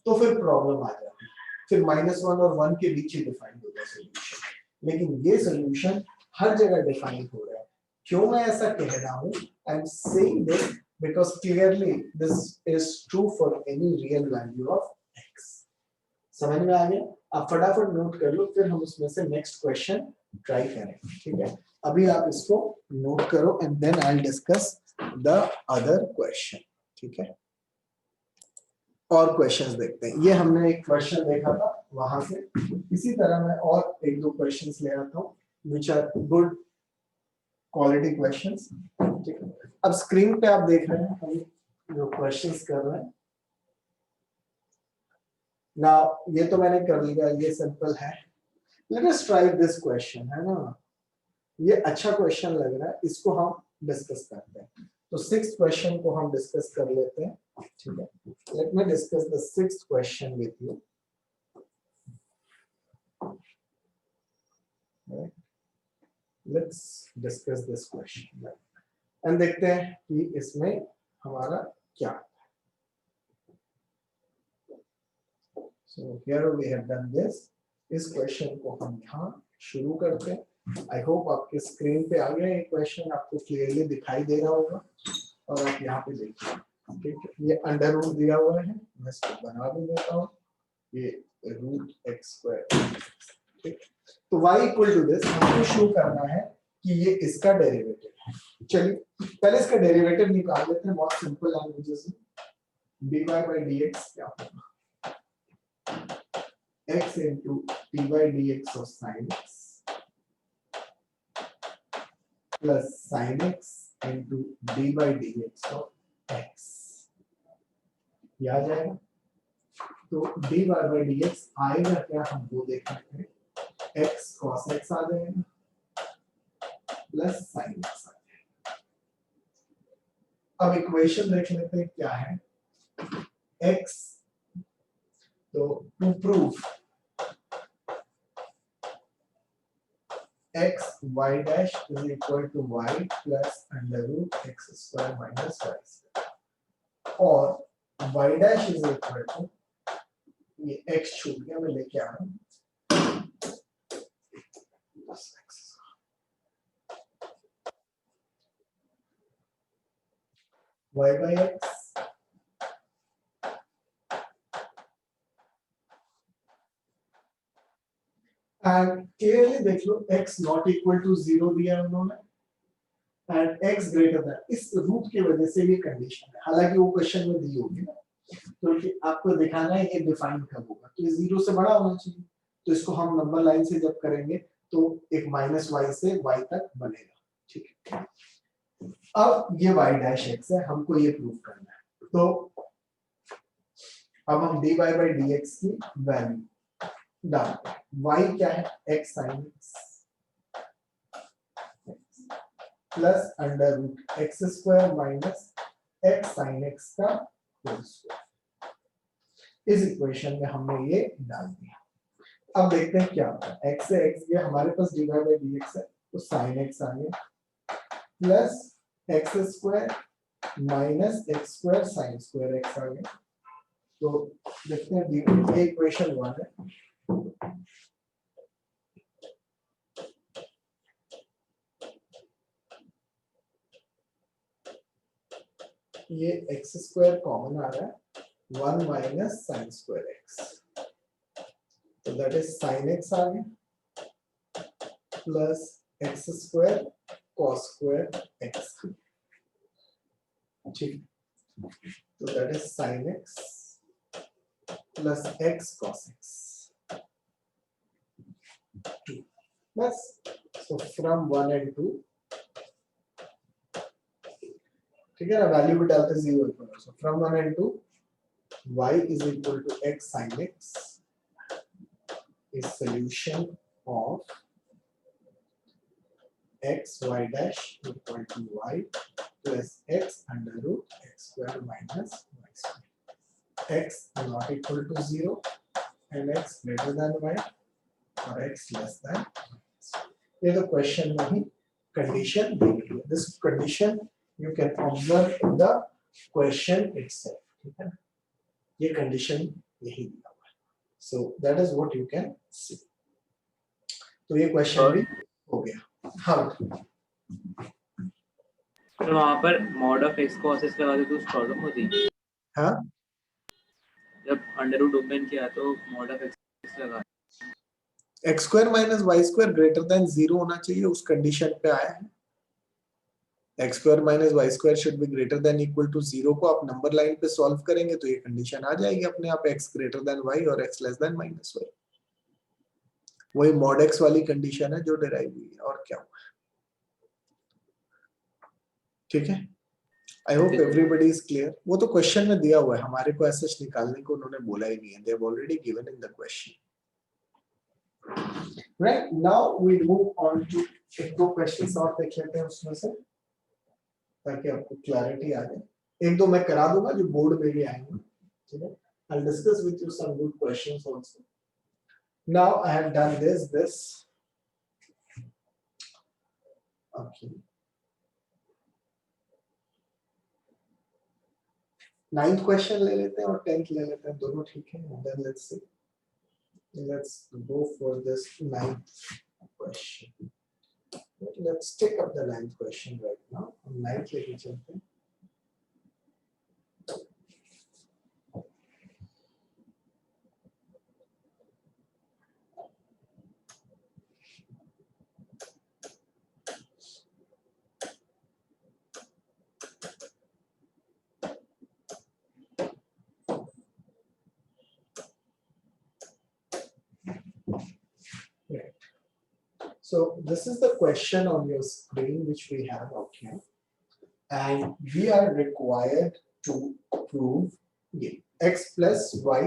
तो फिर प्रॉब्लम आ जाती, फिर -1 और 1 के बीच ही डिफाइन होगा सॉल्यूशन, लेकिन ये सॉल्यूशन हर जगह डिफाइन हो रहा है। क्यों मैं ऐसा कह रहा हूं, I am saying this because clearly this is true for any real value of x। समझ में आ गया? आप फटाफट नोट कर लो, फिर हम उसमें से नेक्स्ट क्वेश्चन ट्राई करेंगे, ठीक है। अभी आप इसको नोट करो and then I will discuss the other question, ठीक है। और क्वेश्चंस देखते हैं। ये हमने एक क्वेश्चन देखा था वहां से, इसी तरह मैं और एक दो क्वेश्चंस ले आता हूँ which are good quality questions, ठीक है। अब स्क्रीन पे आप देख रहे हैं हम जो क्वेश्चंस कर रहे हैं ना, ये तो मैंने कर लिया, ये सिंपल है। Late us try this question, है ना, ये अच्छा क्वेश्चन लग रहा है, इसको हम डिस्कस करते हैं। तो सिक्स्थ क्वेश्चन को हम डिस्कस कर लेते हैं, ठीक है। Let me discuss the sixth question with you. Let's discuss this question. And देखते हैं कि इसमें हमारा क्या। So here we have done this. इस क्वेश्चन को हम यहाँ शुरू करते हैं। आई होप आपके स्क्रीन पे आ गया ये क्वेश्चन, आपको क्लियरली दिखाई दे रहा होगा और आप यहाँ पे देखिए। ठीक है, ये अंडर रूट दिया हुआ है, मैं इसको बना भी देता हूँ, ये रूट एक्स स्क्वायर। ठीक, तो y इक्वल टू दिस हमको शो करना है कि ये इसका डेरिवेटिव है। चलिए पहले इसका डेरिवेटिव निकाल लेते हैं बहुत सिंपल लैंग्वेजेस में। dy by dx क्या होगा, x into dy dx of sin x plus sin x into dy dx of x, ये आ जाएगा। तो dy by dx आएगा क्या, हम वो देखेंगे। x cos x आ जाएगा प्लस sin x आ जाएगा। अब इक्वेशन देख लेते हैं क्या है। x, तो to prove x y dash is equal to y plus under root x square minus y square, और y dash is equal to, ये x छूट गया, मैं लेके आ रहा हूँ, y by x and clearly देख लो x नॉट इक्वल टू 0 दिया है उन्होंने एंड x ग्रेटर देन, इस रूट की वजह से ये कंडीशन है। हालांकि वो क्वेश्चन में दी होगी ना, तो आपको दिखाना है ये डिफाइन कब होगा, तो ये 0 से बड़ा होना चाहिए। तो इसको हम नंबर लाइन से जब करेंगे तो एक माइनस y से y तक बनेगा। ठीक है, अब ये y डैश x है, हमको ये प्रूव करना है। तो अब हम dy by dx की वैल्यू डालते हैं। y क्या है, x sin x plus under root X square minus X sine X का होल स्क्वायर। इस इक्वेशन में हमने ये डाल दिया। अब देखते हैं क्या होता है। x से x गया, हमारे पास dy by dx है, तो sin x आ गया plus x square minus x square sine square x आ गया। तो देखते हैं ये इक्वेशन 1 है। ये एक्स स्क्वायर कॉमन आ रहा है, 1 माइनस साइन स्क्वायर एक्स, तो दैट इज साइन एक्स आ गया plus x square cos square x. ठीक, तो that is sine X plus x cos x. बस, सो फ्रॉम 1 and 2, ठीक है ना, वैल्यू भी डालते 0 equal, so from 1 and 2 y is equal to x sin x is solution of x y dash equal to y plus x under root x square minus y square, x not equal to 0 and x greater than y or x less than y. ये तो क्वेश्चन में ही कंडीशन दी गई है। This condition you can observe in the question itself, ठीक है, ये कंडीशन यही दिया हुआ है। So that is what you can see. तो ये क्वेश्चन भी हो गया। हाँ, तो वहाँ पर मॉड ऑफ एक्स को असेस लगा दे तो प्रॉब्लम होती है। हाँ, जब अंडर रूट ओपन किया तो मॉड ऑफ एक्स लगा, X square minus Y square greater than 0 होना चाहिए, उस कंडीशन पे आया है। X square minus Y square should be greater than equal to 0 को आप नंबर लाइन पे सॉल्व करेंगे तो ये कंडीशन आ जाएगी अपने आप, एक्स ग्रेटर देन वाई और X less than minus Y. वही मॉड एक्स वाली कंडीशन है जो डिराइव हुई है, और क्या हुआ। ठीक है, I hope everybody is clear. वो तो क्वेश्चन में दिया हुआ है, हमारे को ऐसा निकालने को उन्होंने बोला ही नहीं है, they have already given in the question. Right, now we move on to एक दो क्वेश्चंस और देख लेते हैं उसमें से, ताकि आपको क्लैरिटी आ जाए। एक दो मैं करा दूंगा जो बोर्ड में भी आएंगे, ठीक है। I'll discuss with you some good questions also. Now I have done this. Okay. 9th question ले लेते हैं और 10th ले लेते हैं, दोनों ठीक है। Then let's go for this 9th question. Let's take up the 9th question right now. हम 9th लेके चलते हैं। So this is the question on your screen which we have out here, and we are required to prove x plus y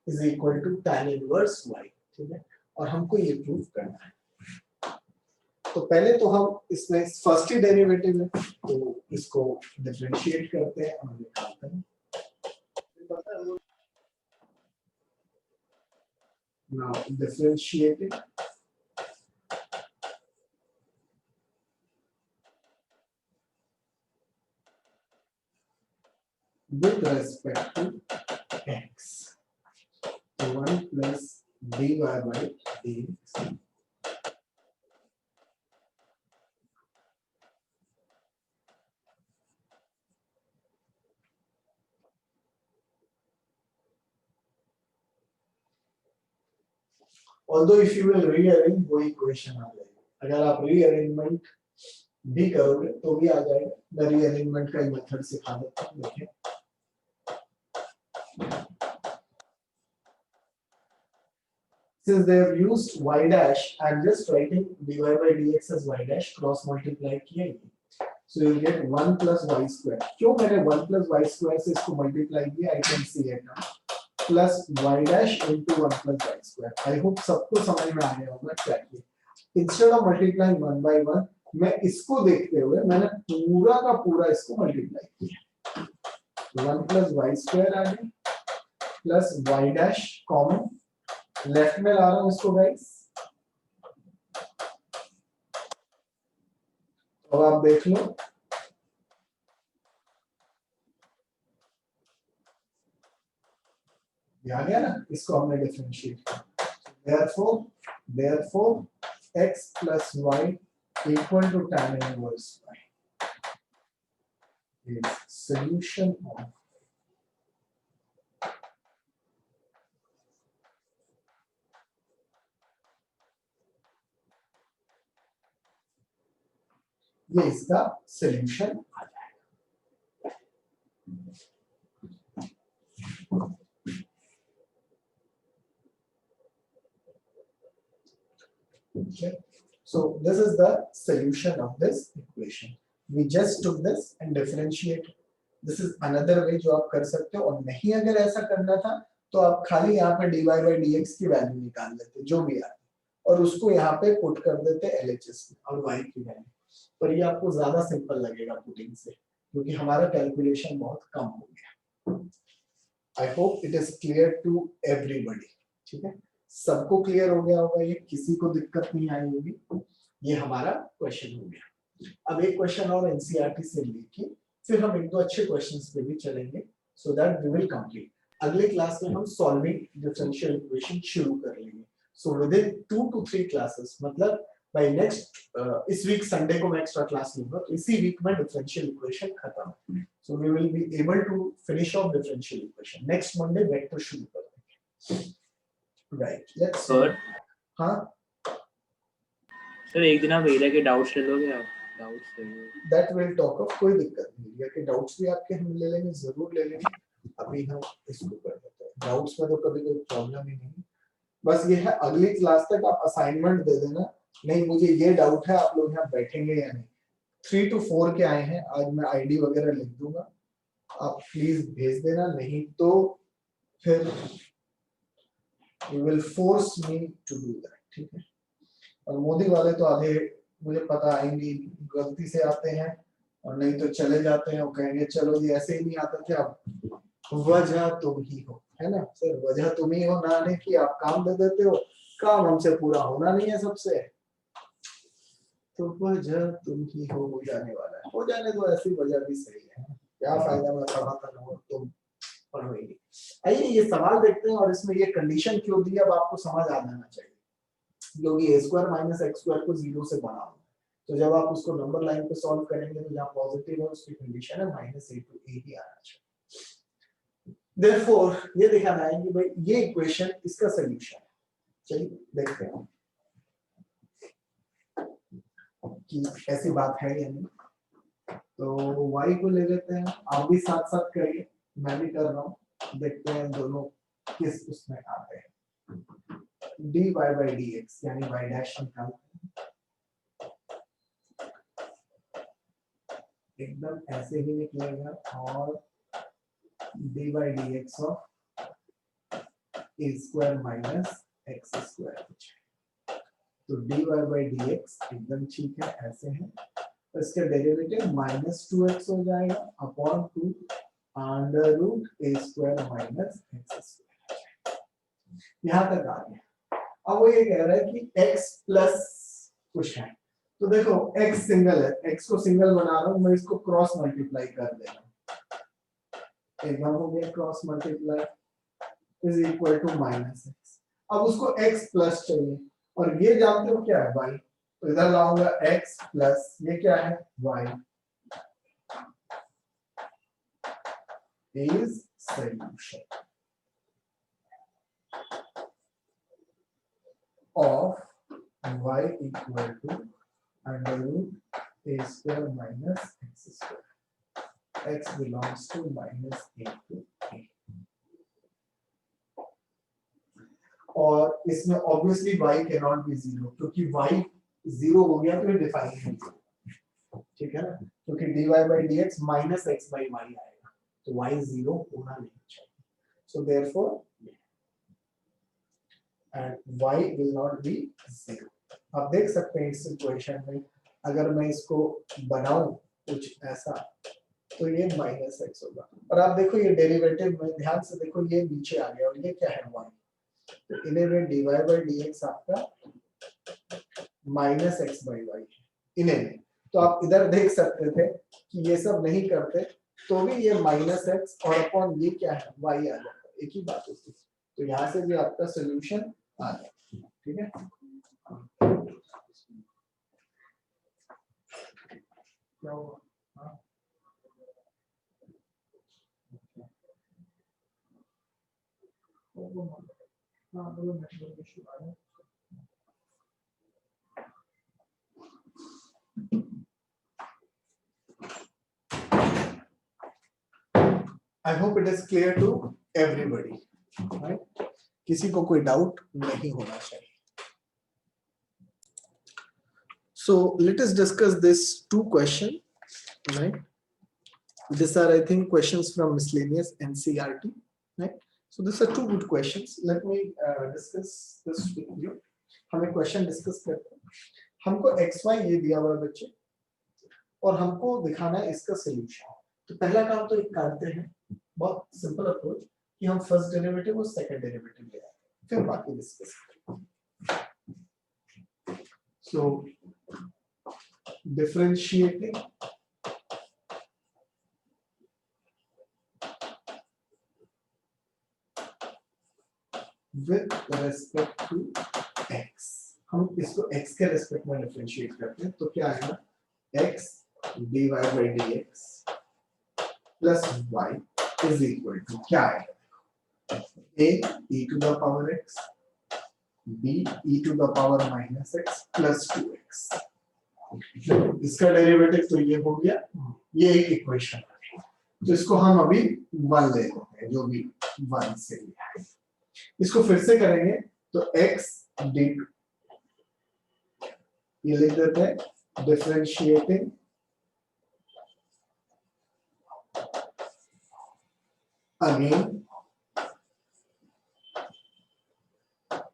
is equal to tan inverse y, ठीक है, और हमको ये प्रूव करना है। तो पहले तो हम इसमें फर्स्ट ही डेरिवेटिव है तो इसको डिफरेंशिएट करते हैं और निकालते हैं। Now differentiating with respect to x, 1 plus dy by dx although if you will rearrange वो इक्वेशन आ जाएगा। अगर आप रीअरेंजमेंट भी करोगे तो भी आ जाएगा। मैं रीअरेंजमेंट का मेथड सिखा देता हूँ, देखिए। Since they have used y dash, I am just writing dy by dx as y dash cross multiply किया है, so you get 1 plus y square। क्यों मैंने 1 plus y square से इसको मल्टीप्लाई किया, I can see it now, plus y dash into 1 plus y square। I hope सबको समझ में आ गया होगा क्या किया। Instead of multiplying 1 by 1, मैं इसको देखते हुए मैंने पूरा का पूरा इसको मल्टीप्लाई किया। 1 plus y square आ गया plus y dash common left में ला रहा हूं इसको गाइस। अब आप देख लो, ये आ गया ना, इसको हमने डिफरेंशिएट किया। therefore x plus y equal to tan inverse y is solution of ये इसका सॉल्यूशन आ जाएगा। Okay, so this is the solution of this equation. We just took this and differentiate. This is another way जो आप कर सकते हो। और नहीं अगर ऐसा करना था तो आप खाली यहाँ पे dy by dx की वैल्यू निकाल लेते जो भी आए और उसको यहाँ पे पुट कर देते LHS में और y की वैल्यू। पर ये आपको ज्यादा सिंपल लगेगा पुटिंग से, क्योंकि हमारा कैलकुलेशन बहुत कम हो गया। I hope it is clear to everybody, ठीक है, सबको क्लियर हो गया होगा, ये किसी को दिक्कत नहीं आई होगी। ये हमारा क्वेश्चन हो गया। अब एक क्वेश्चन और एनसीईआरटी से लेके फिर हम एक दो अच्छे क्वेश्चंस पे भी चलेंगे, so that we will complete. अगले क्लास में हम सॉल्विंग डिफरेंशियल इक्वेशन शुरू कर लेंगे। So within 2 to 3 classes, मतलब बाय नेक्स्ट इस वीक संडे को मैं एक्स्ट्रा क्लास लूंगा, इसी वीक में डिफरेंशियल इक्वेशन खत्म। So we will be able to finish of differential equation. Next Monday vector शुरू करेंगे। Right, let's sir. हां सर एक दिन आप एरिया के डाउट्स ले लोगे आप? डाउट्स ले लो। दैट विल टॉक ऑफ, कोई दिक्कत नहीं, एरिया के डाउट्स भी आपके हम ले लेंगे, जरूर ले लेंगे। अभी हम इसको कर देते हैं, डाउट्स में तो कभी कोई प्रॉब्लम ही नहीं। बस ये है अगली क्लास तक आप असाइनमेंट दे देना, नहीं मुझे ये डाउट है, आप लोग यहाँ बैठेंगे या नहीं। 3 to 4 के आए हैं, आज मैं आईडी वगैरह लिख दूंगा, आप प्लीज भेज देना, नहीं तो फिर you will force me to do that, ठीक है। और मोदी वाले तो आधे मुझे पता आएंगे, गलती से आते हैं और नहीं तो चले जाते हैं और कहेंगे चलो जी ऐसे ही नहीं आते थे, अब वजह तुम ही हो, है ना सर, वजह तुम ही हो ना आने की, आप काम दे देते हो, काम हमसे पूरा होना नहीं है सबसे, तो वजह तुम ही हो जाने वाला है, हो जाने तो ऐसी वजह भी सही है, क्या फायदा मैं पढ़ाता रहूं, तुम पढ़ो ही। आइए ये सवाल देखते हैं और इसमें ये कंडीशन क्यों दी अब आपको समझ आ जाना चाहिए, क्योंकि a square minus x square को 0 से बनाओ, तो जब आप उसको नंबर लाइन पे सॉल्व करेंगे तो जहां पॉजिटिव है उसकी कंडीशन है माइनस a टू a ही आना चाहिए। Therefore ये दिखाना है कि भाई ये इक्वेशन इसका सॉल्यूशन है। चलिए देखते हैं कि ऐसी बात है या नहीं। तो y को ले लेते हैं, आप भी साथ साथ करिए, मैं भी कर रहा हूँ, देखते हैं दोनों किस उसमें आते हैं। dy by dx यानी y डैश निकालते हैं, एकदम ऐसे ही निकलेगा, और dy by dx of a square minus x square, तो dy by dx एकदम ठीक है, ऐसे है। तो इसका डेरिवेटिव माइनस 2x हो जाएगा upon 2 under root a square minus x square. यहाँ तक आ गया। अब वो ये कह रहा है कि x प्लस कुछ है, तो देखो x सिंगल है, x को सिंगल बना रहा हूं मैं, इसको क्रॉस मल्टीप्लाई कर देना, एकदम हो गया cross multiply is equal to minus X. अब उसको x प्लस चाहिए, और ये जानते हो क्या है y, तो इधर लाऊंगा x प्लस ये क्या है y is solution of y equal to under root a square minus x square, x belongs to minus a to a। और इसमें ऑब्वियसली y कैनॉट बी 0, क्योंकि y 0 हो गया तो ये डिफाइन है, ठीक है ना, क्योंकि dy by dx minus x by y आएगा, तो y 0 होना नहीं चाहिए, so therefore and y will not be 0। आप देख सकते हैं इस इक्वेशन में अगर मैं इसको बनाऊं कुछ ऐसा, तो ये माइनस एक्स होगा, और आप देखो ये डेरिवेटिव में ध्यान से देखो, ये नीचे आ गया और ये क्या है y, तो इन्हें में dy by dx आपका माइनस एक्स बाई वाई इन्हें में, तो आप इधर देख सकते थे कि ये सब नहीं करते तो भी ये माइनस एक्स और अपॉन ये क्या है y आ जाता, एक ही बात होती है, तो यहाँ से भी आपका सोल्यूशन आ जाता, ठीक है। क्या हुआ? हाँ? हाँ, बोलो, नेटवर्क इशू आ रहा है। I hope it is clear to everybody, right? किसी को कोई डाउट नहीं होना चाहिए। So let us discuss this two question, right? These are, I think, questions from miscellaneous NCERT, right? So these are two good questions. Let me discuss this with you. हम एक क्वेश्चन डिस्कस करते हैं। हमको xy ये दिया हुआ है बच्चे, और हमको दिखाना है इसका सोल्यूशन। तो पहला काम तो एक करते हैं, बहुत सिंपल अप्रोच, कि हम फर्स्ट डेरिवेटिव और सेकंड डेरिवेटिव ले आते हैं, फिर बाकी डिस्कस करेंगे। सो differentiating with respect to x, हम इसको x के रेस्पेक्ट में डिफरेंशिएट करते हैं, तो क्या आएगा x dy by dx plus y is equal to क्या आएगा, a e to the power x, b e to the power minus x plus 2x। इसका डेरिवेटिव तो ये हो गया, ये एक इक्वेशन है, तो इसको हम अभी 1 ले लेते हैं, जो भी 1 से लिया है। इसको फिर से करेंगे तो x d2 ये लिख देते हैं differentiating again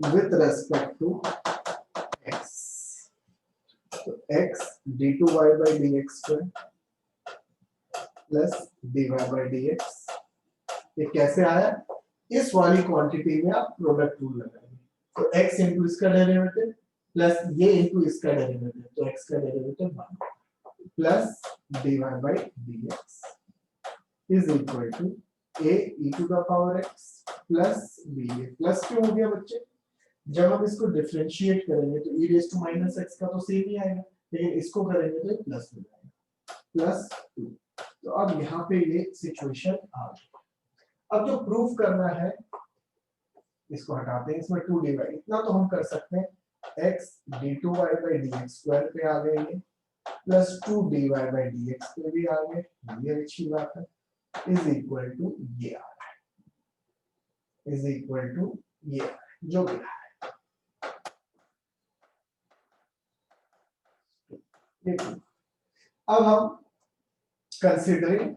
with respect to x, तो x d2y by dx square plus dy by dx, ये कैसे आया, इस वाली क्वांटिटी में आप प्रोडक्ट रूल लगाएंगे, तो x इंटू इसका डेरिवेटिव प्लस ये इंटू इसका डेरिवेटिव, तो x का derivative 1 plus dy by dx is equal to a e to the power x plus b। Plus क्यों हो गया बच्चे? जब हम इसको डिफरेंशिएट करेंगे तो e raise to minus x का तो सेम ही आएगा, लेकिन इसको करेंगे तो प्लस हो जाएगा, प्लस 2। तो अब यहाँ पे ये सिचुएशन आ गई। अब जो प्रूफ करना है इसको हटाते हैं, इसमें 2 डिवाइड, इतना तो हम कर सकते हैं, x d2y by dx square पे आ गए ये, प्लस 2 dy by dx पे भी आ गए, ये अच्छी बात है, इज इक्वल टू ये आ रहा है, इज इक्वल टू ये आ रहा है, जो भी है। अब हम कंसीडरिंग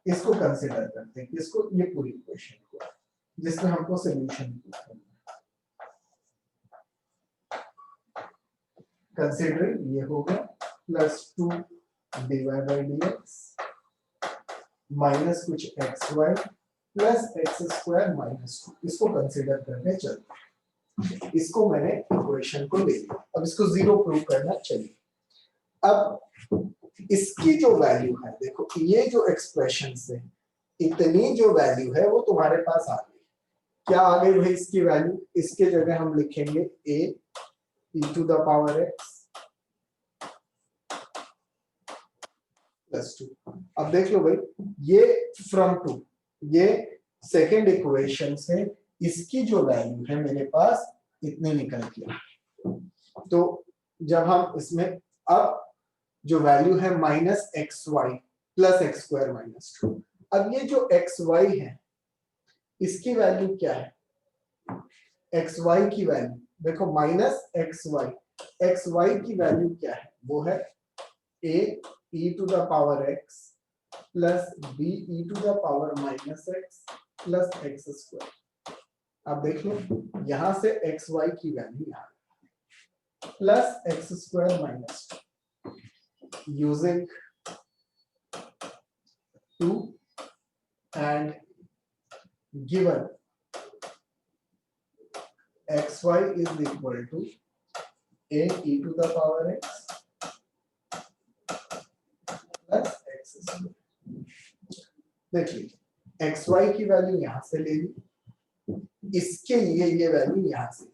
इसको कंसीडर करते हैं, इसको, ये पूरी इक्वेशन को, जिसमें हमको सॉल्यूशन करना है। कंसीडरिंग ये हो गया plus 2 dy by dx minus कुछ xy plus x square minus 2, इसको कंसीडर करने चलते हैं। इसको मैंने इक्वेशन को ले लिया, अब इसको जीरो प्रूव करना चाहिए। अब इसकी जो वैल्यू है, देखो ये जो एक्सप्रेशन से इतनी जो वैल्यू है वो तुम्हारे पास आ गई। क्या आ गई भाई इसकी वैल्यू? इसके जगह हम लिखेंगे a e to the power x plus 2। अब देख लो भाई, ये फ्रॉम 2, ये सेकेंड इक्वेशन से इसकी जो वैल्यू है मेरे पास इतनी निकल गया। तो जब हम इसमें अब जो वैल्यू है minus x y plus x square minus 2, अब ये जो एक्स वाई है इसकी वैल्यू क्या है? एक्स वाई की वैल्यू देखो, माइनस एक्स वाई की वैल्यू क्या है? वो है a e to the power x plus b e to the power minus x plus x square. अब देख लो यहां से एक्स वाई की वैल्यू आ गई plus x square minus 2 using 2 and given xy is equal to a e to the power x plus x square। देखिए xy की वैल्यू यहां से ले ली, इसके लिए ये वैल्यू यहां से।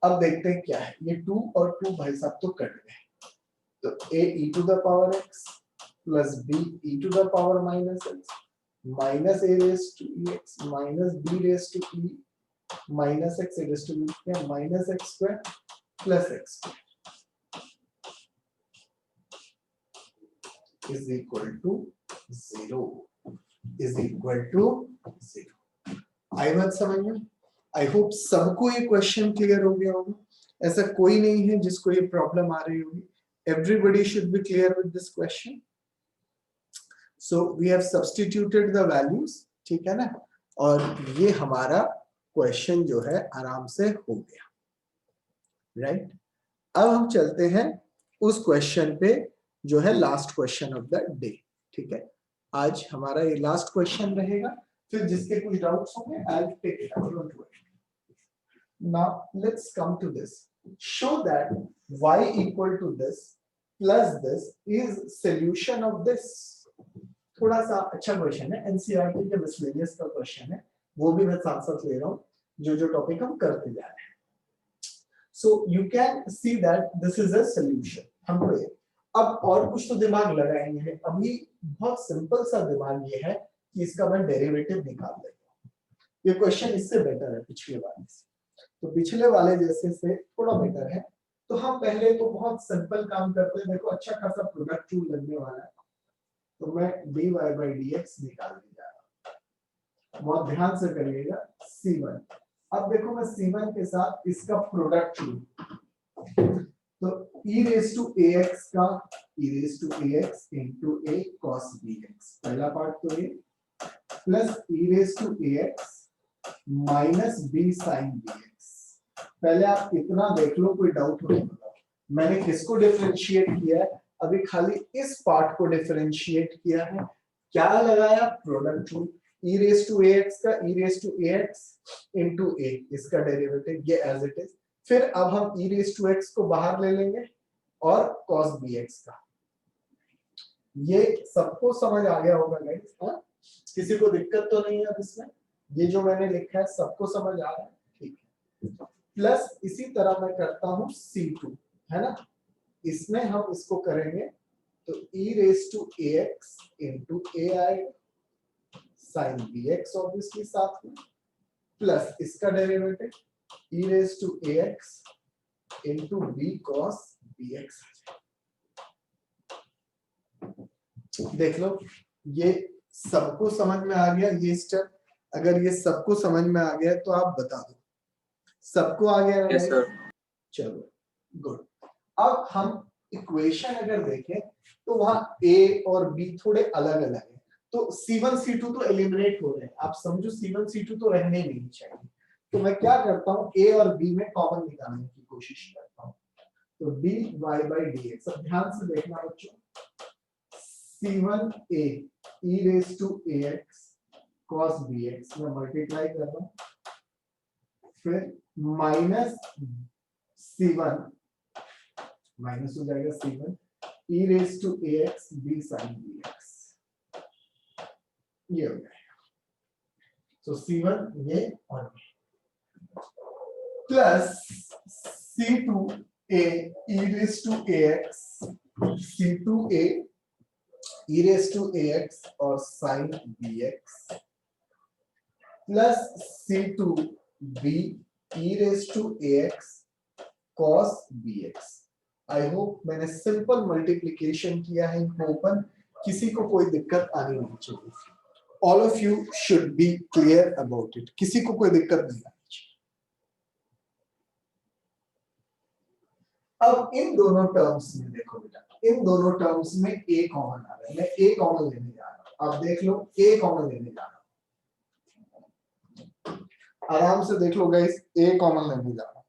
अब देखते हैं क्या है, ये 2 और 2 भाई साहब तो कट गए, तो a e to the power x plus b e to the power minus x minus a raised to ex minus b raised to e minus x raised to b minus x square plus x is equal to 0, is equal to 0। आई बात समझ में? आई होप सबको ये क्वेश्चन क्लियर हो गया होगा, ऐसा कोई नहीं है जिसको ये प्रॉब्लम आ रही होगी। Everybody should be clear with this question. So we have substituted the values, ठीक है ना, और ये हमारा क्वेश्चन जो है आराम से हो गया, राइट। अब हम चलते हैं उस क्वेश्चन पे जो है last question of the day, ठीक है। आज हमारा ये लास्ट क्वेश्चन रहेगा, फिर जिसके कुछ डाउट्स होंगे I will take it up, don't worry. Now let's come to this, show that y equal to this plus this is solution of this। थोड़ा सा अच्छा क्वेश्चन है, एनसीईआरटी के मिसलेनियस का क्वेश्चन है, वो भी मैं साथ साथ ले रहा हूँ जो जो टॉपिक हम करते जा रहे हैं। So you can see that this is a solution. हमको ये अब और कुछ तो दिमाग लगाएंगे, अभी बहुत सिंपल सा दिमाग ये है कि इसका मैं डेरिवेटिव निकाल लेता हूँ। ये क्वेश्चन इससे बेटर है पिछले वाले से, तो पिछले वाले जैसे से थोड़ा बेटर है। तो हम पहले तो बहुत सिंपल काम करते हैं, देखो अच्छा खासा प्रोडक्ट रूल लगने वाला है, तो मैं dy by dx निकालने जा रहा हूँ, बहुत ध्यान से करिएगा। c1, अब देखो मैं c1 के साथ इसका प्रोडक्ट रूल, तो e raised to ax का e raised to ax into a cos bx, पहला पार्ट तो ये, plus e raised to ax minus b sin bx। पहले आप इतना देख लो, कोई डाउट हो तो मैंने किसको डिफरेंशिएट किया है? अभी खाली इस पार्ट को डिफरेंशिएट किया है। क्या लगाया? Product rule. e raised to ax का e raised to ax into a, इसका डेरिवेटिव ये एज इट इज। फिर अब हम e raised to x को बाहर ले लेंगे और cos bx का, ये सबको समझ आ गया होगा गाइस? हाँ, किसी को दिक्कत तो नहीं है अब इसमें? ये जो मैंने लिखा है सबको समझ आ रहा है? ठीक है। प्लस इसी तरह मैं करता हूं C2, है ना? इसमें हम इसको करेंगे तो e raised to ax into ai sin bx obviously साथ में, प्लस इसका derivative e raised to ax into b cos bx। देख लो, ये सबको समझ में आ गया ये स्टेप? अगर ये सबको समझ में आ गया तो आप बता दो, सबको आ गया? Yes sir. चलो गुड। अब हम इक्वेशन अगर देखें तो वहां a और b थोड़े अलग अलग है, तो C1 C2 तो एलिमिनेट हो रहे हैं, आप समझो C1 C2 तो रहने नहीं चाहिए। तो मैं क्या करता हूं, a और b में कॉमन निकालने की कोशिश करता हूं, तो dy by dx। अब ध्यान से देखना बच्चों, C1a e raised to ax cos bx में मल्टीप्लाई कर रहा हूं, फिर माइनस C1 माइनस हो जाएगा C1 e raised to ax b sin bx, ये हो जाएगा। तो C1 ये और plus C2a e raised to ax, C2a e raised to ax और sin bx, plus C2b e raised to ax cos bx। I hope मैंने सिंपल मल्टीप्लिकेशन किया है ओपन, किसी को कोई दिक्कत आनी नहीं चाहिए। All of you should be clear about it, किसी को कोई दिक्कत नहीं आनी चाहिए। अब इन दोनों टर्म्स में देखो बेटा, इन दोनों टर्म्स में a कॉमन आ रहा है, मैं a कॉमन लेने जा रहा हूं। अब देख लो a कॉमन लेने जा रहा हूं, आराम से देख लो गाइस, a कॉमन लेने जा रहा हूं।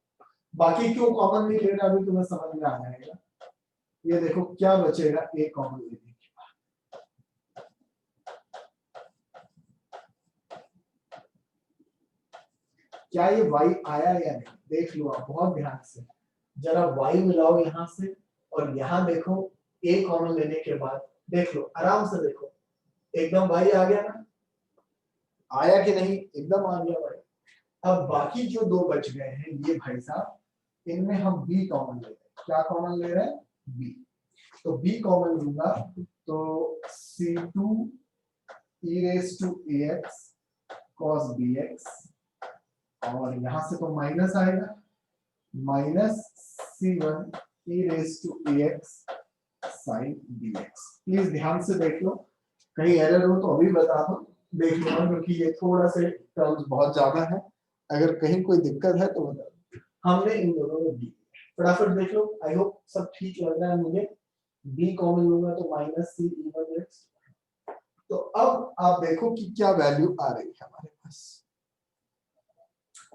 बाकी क्यों कॉमन नहीं ले रहा अभी तुम्हें समझ में आ जाएगा। ये देखो क्या बचेगा a कॉमन लेने के बाद, क्या ये y आया या नहीं देख लो आप बहुत ध्यान से, जरा y मिलाओ यहां से और यहां देखो a कॉमन लेने के बाद, देख लो आराम से देखो, एकदम y आ गया ना, आया कि नहीं? एकदम आ गया y। अब बाकी जो दो बच गए हैं ये भाई साहब, इनमें हम b कॉमन ले रहे हैं। क्या कॉमन ले रहे हैं? b। तो b कॉमन लूंगा तो C2 e raised to ax cos bx, और यहां से तो माइनस आएगा, minus C1 e raised to ax sin bx। Please ध्यान से देख लो, कहीं एरर हो तो अभी बता दो, देख लो, क्योंकि ये थोड़ा से टर्म्स बहुत ज्यादा है, अगर कहीं कोई दिक्कत है तो बता दो। हमने इन दोनों में b, फटाफट देख लो, आई होप सब ठीक लग रहा है मुझे। b कॉमन लूंगा तो माइनस C e1x। तो अब आप देखो कि क्या वैल्यू आ रही है हमारे पास।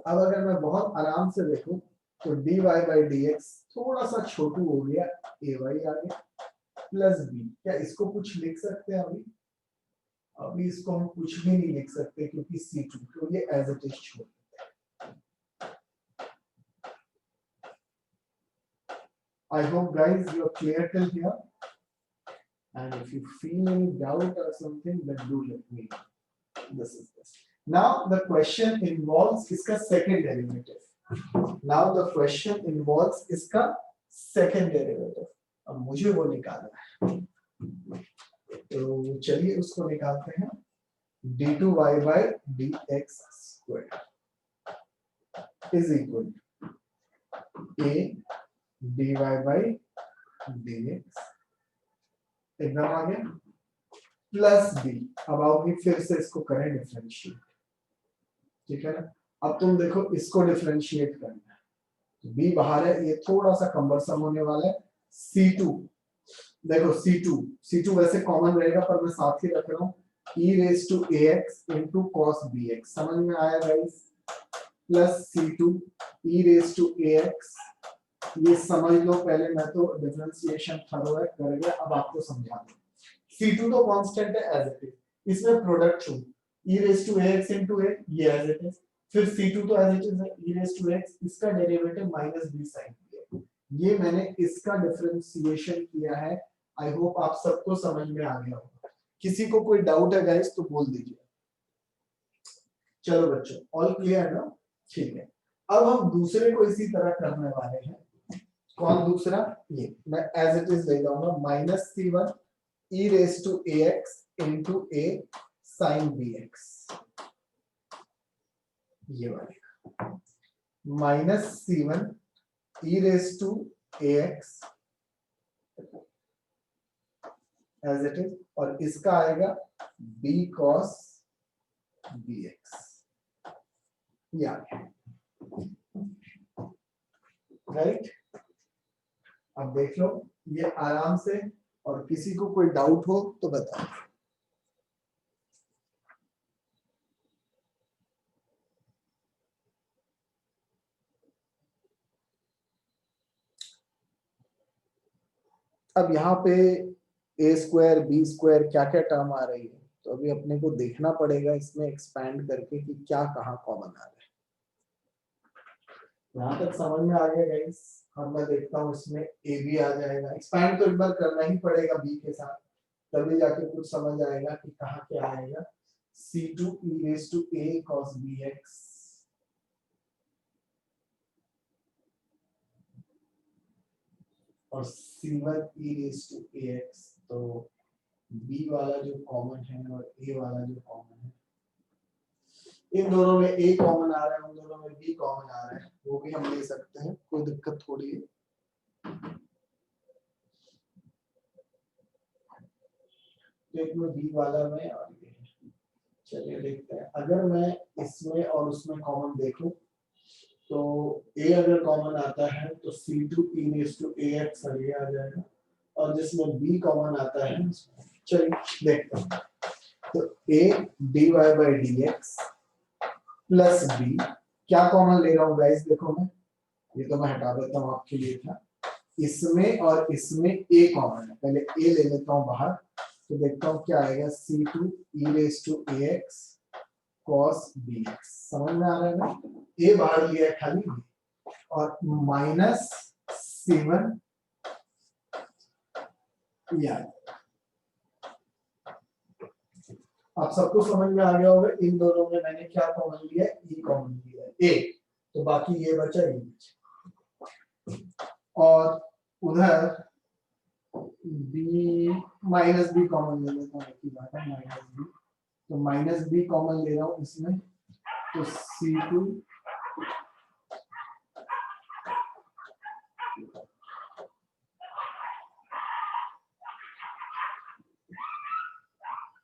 अब अगर मैं बहुत आराम से देखूं तो dy by dx थोड़ा सा छोटू हो गया, ay आ गया, प्लस b। क्या इसको कुछ लिख सकते हैं अभी? अभी इसको हम कुछ भी नहीं लिख सकते क्योंकि C2 तो ये एज इट इज छोड़। I hope guys you are clear till here, and if you feel any doubt or something then do let me know. This is this. Now the question involves इसका second derivative. Now the question involves इसका second derivative. अब मुझे वो निकालना है, तो चलिए उसको निकालते हैं। d2y by dx square is equal to a dy by dx, एकदम आ गया, प्लस b। अब आओगे फिर से इसको करें डिफरेंशिएट, ठीक है ना? अब तुम देखो इसको डिफरेंशिएट करना है, तो b बाहर है, ये थोड़ा सा कम्बरसम होने वाला है। C2 देखो, C2 वैसे कॉमन रहेगा पर मैं साथ ही रख रहा हूँ, e raised to ax into cos bx, समझ में आया guys? Plus C2 e raised to ax, ये समझ लो पहले, मैं तो डिफरेंशिएशन थरो है कर गया, अब आपको समझा दूं। C2 तो कांस्टेंट है एज इट इज, इसमें प्रोडक्ट छू e raised to ax into a, ये एज इट इज, फिर C2 तो एज इट इज है e raised to x, इसका derivative minus b sin b, ये मैंने इसका डिफरेंशिएशन किया है आई होप आप सबको समझ में आ गया होगा। किसी को कोई डाउट है गाइस तो बोल दीजिए। चलो बच्चों, ऑल क्लियर ना? ठीक है, अब हम दूसरे को इसी तरह करने वाले हैं। कौन दूसरा? ये मैं एज इट इज ले जाऊंगा, minus C1 e raise to ax into a sine bx, ये वाले minus C1 e raise to ax as it is, और इसका आएगा b cos bx, या राइट। अब देख लो ये आराम से, और किसी को कोई डाउट हो तो बताओ। अब यहाँ पे ए स्क्वायर बी स्क्वायर क्या क्या टर्म आ रही है, तो अभी अपने को देखना पड़ेगा इसमें एक्सपैंड करके कि क्या कहाँ कॉमन आ रहा है। यहाँ तक समझ में आ गया गाइस? और मैं देखता हूँ इसमें ए भी आ जाएगा, एक्सपैंड तो एक बार करना ही पड़ेगा बी के साथ, तभी जाके कुछ समझ आएगा कि कहाँ क्या आएगा। C2 e raised to a cos bx, और C1 e raised to ax, तो b वाला जो कॉमन है और a वाला जो कॉमन है, इन दोनों में a कॉमन आ रहा है, उन दोनों में b कॉमन आ रहा है, वो भी हम ले सकते हैं, कोई दिक्कत थोड़ी है। तो एक में b वाला में और ये, चलिए देखते हैं। अगर मैं इसमें और उसमें कॉमन देखूं तो a अगर कॉमन आता है तो C2 e raised to ax ये आ जाएगा, और जिसमें b कॉमन आता है, चलिए देखते हैं। तो a dy by dx plus b, क्या कॉमन ले रहा हूँ गाइस? देखो मैं ये तो मैं हटा देता हूँ आपके लिए था, इसमें और इसमें a कॉमन है, पहले a ले लेता हूँ बाहर, तो देखता हूँ क्या आएगा। C2 e raised to ax cos bx, समझ में आ रहा है ना? a बाहर लिया है खाली, और माइनस C1 या, आप सबको समझ में आ गया होगा। इन दोनों में मैंने क्या कॉमन लिया है? e कॉमन लिया है, a, तो बाकी ये बचा, ये बचा, और उधर b माइनस b कॉमन ले लेता हूँ, एक ही बात है, माइनस b, तो माइनस b कॉमन ले रहा हूँ इसमें, तो C2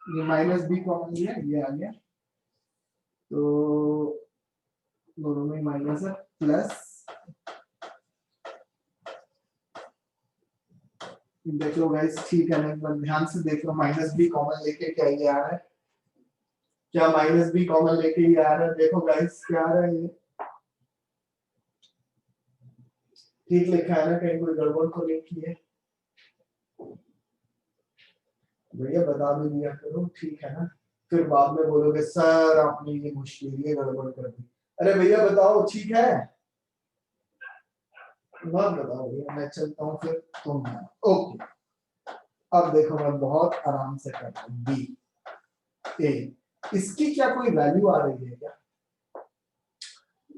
ये माइनस b कॉमन लिया, ये आ गया, तो दोनों में माइनस है, प्लस देख लो गाइस, ठीक है ना? एक बार ध्यान से देख लो, माइनस b कॉमन लेके क्या ये आ रहा है? क्या माइनस b कॉमन लेके ये आ रहा है? देखो गाइस क्या आ रहा है, ये ठीक लिखा है ना? कहीं कोई गड़बड़ तो नहीं की है? भैया बता भी दिया करो, ठीक है ना? फिर बाद में बोलोगे सर आपने ये मुश्किल ये गड़बड़ कर दी। अरे भैया बताओ, ठीक है? मत बताओ भैया, मैं चलता हूँ फिर, तुम ओके। अब देखो मैं बहुत आराम से करता हूँ, बी ए, इसकी क्या कोई वैल्यू आ रही है क्या?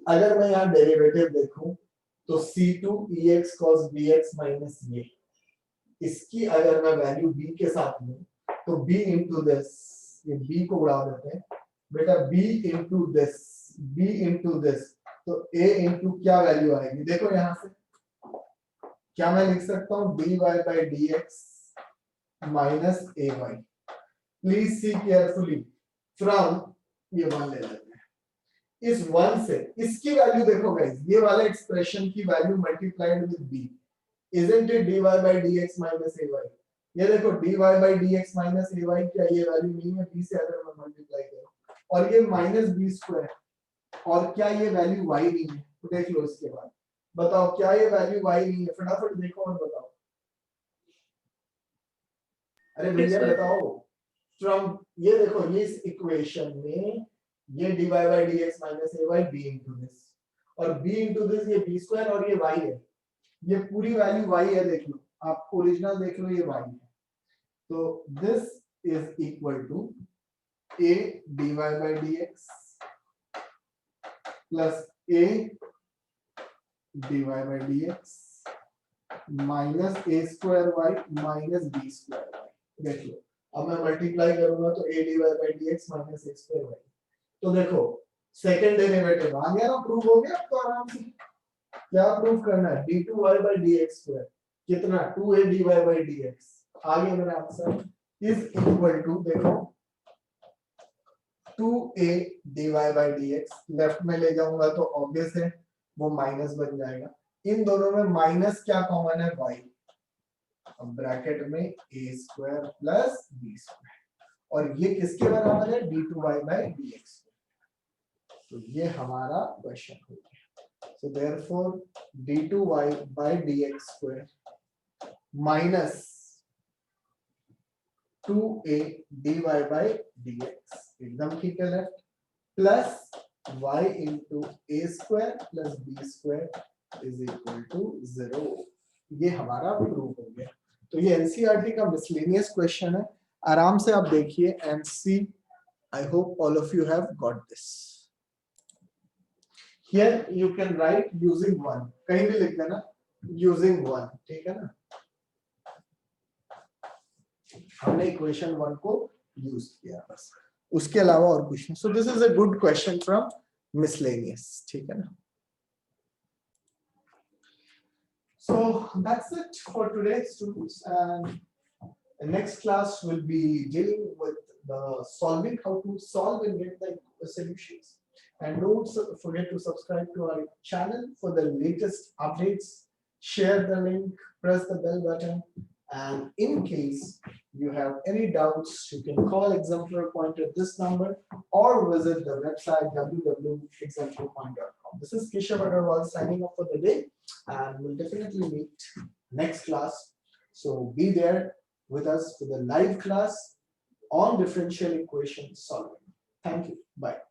अगर मैं यहाँ डेरिवेटिव देखूं तो C2 ex cos bx minus ये, इसकी अगर मैं वैल्यू b के साथ लूं तो b इंटू दिस, ये b को उड़ा देते हैं बेटा, b into this, b into this, तो a इंटू क्या वैल्यू आएगी? देखो यहां से क्या मैं लिख सकता हूं? dy by dx minus ay, please see carefully, from ये वन ले लेते हैं, इस वन से इसकी वैल्यू देखो गाइस, ये वाला एक्सप्रेशन की value multiplied with b, isn't it dy by dx minus ay? ये देखो dy by dx minus ay, क्या ये वैल्यू नहीं है? b से अगर मैं मल्टीप्लाई करूं, और ये माइनस b स्क्वायर, और क्या ये वैल्यू y नहीं है? तो देख लो इसके बाद, बताओ क्या ये वैल्यू y नहीं है? फटाफट देखो और बताओ। अरे भैया बताओ, फ्रॉम ये देखो, ये इस इक्वेशन में ये dy by dx minus ay b into this, और b into this ये b स्क्वायर, और ये y है, ये पूरी वैल्यू y है, देख लो आप ओरिजिनल देख लो, ये y है, So this is equal to a dy by dx plus a dy by dx minus a square y minus b square y. देख लो, अब मैं मल्टीप्लाई करूंगा तो a dy by dx minus a square y. तो देखो सेकंड डेरिवेटिव आ गया ना, प्रूव हो गया तो आराम से. क्या प्रूव करना है? d2y by dx square कितना 2a dy by dx आ गया मेरा आंसर इज इक्वल टू, देखो 2a dy by dx left में ले जाऊंगा तो ऑब्वियस है वो माइनस बन जाएगा. इन दोनों में माइनस क्या कॉमन है? y. अब ब्रैकेट में a square plus b square और ये किसके बराबर है? d2y by dx. तो ये हमारा क्वेश्चन हो गया. So therefore d2y by dx square minus 2a dy by dx एकदम ठीक है left plus y into a square plus b square is equal to 0. ये हमारा प्रूफ हो गया. तो ये एनसीईआरटी का मिसलेनियस क्वेश्चन है, आराम से आप देखिए and see. I hope all of you have got this. Here you can write using 1, कहीं भी लिख देना using 1, ठीक है ना. हमने इक्वेशन 1 को यूज किया बस, उसके अलावा और कुछ नहीं. So this is a good question from miscellaneous, ठीक है ना. So that's it for today, students, and the next class will be dealing with the solving, how to solve and get the solutions. And don't forget to subscribe to our channel for the latest updates. Share the link, press the bell button, and in case you have any doubts, you can call Exemplar Point at this number or visit the website www.exemplarpoint.com. This is Keshav Agarwal signing off for the day, and we'll definitely meet next class. So be there with us for the live class on differential equation solving. Thank you. Bye.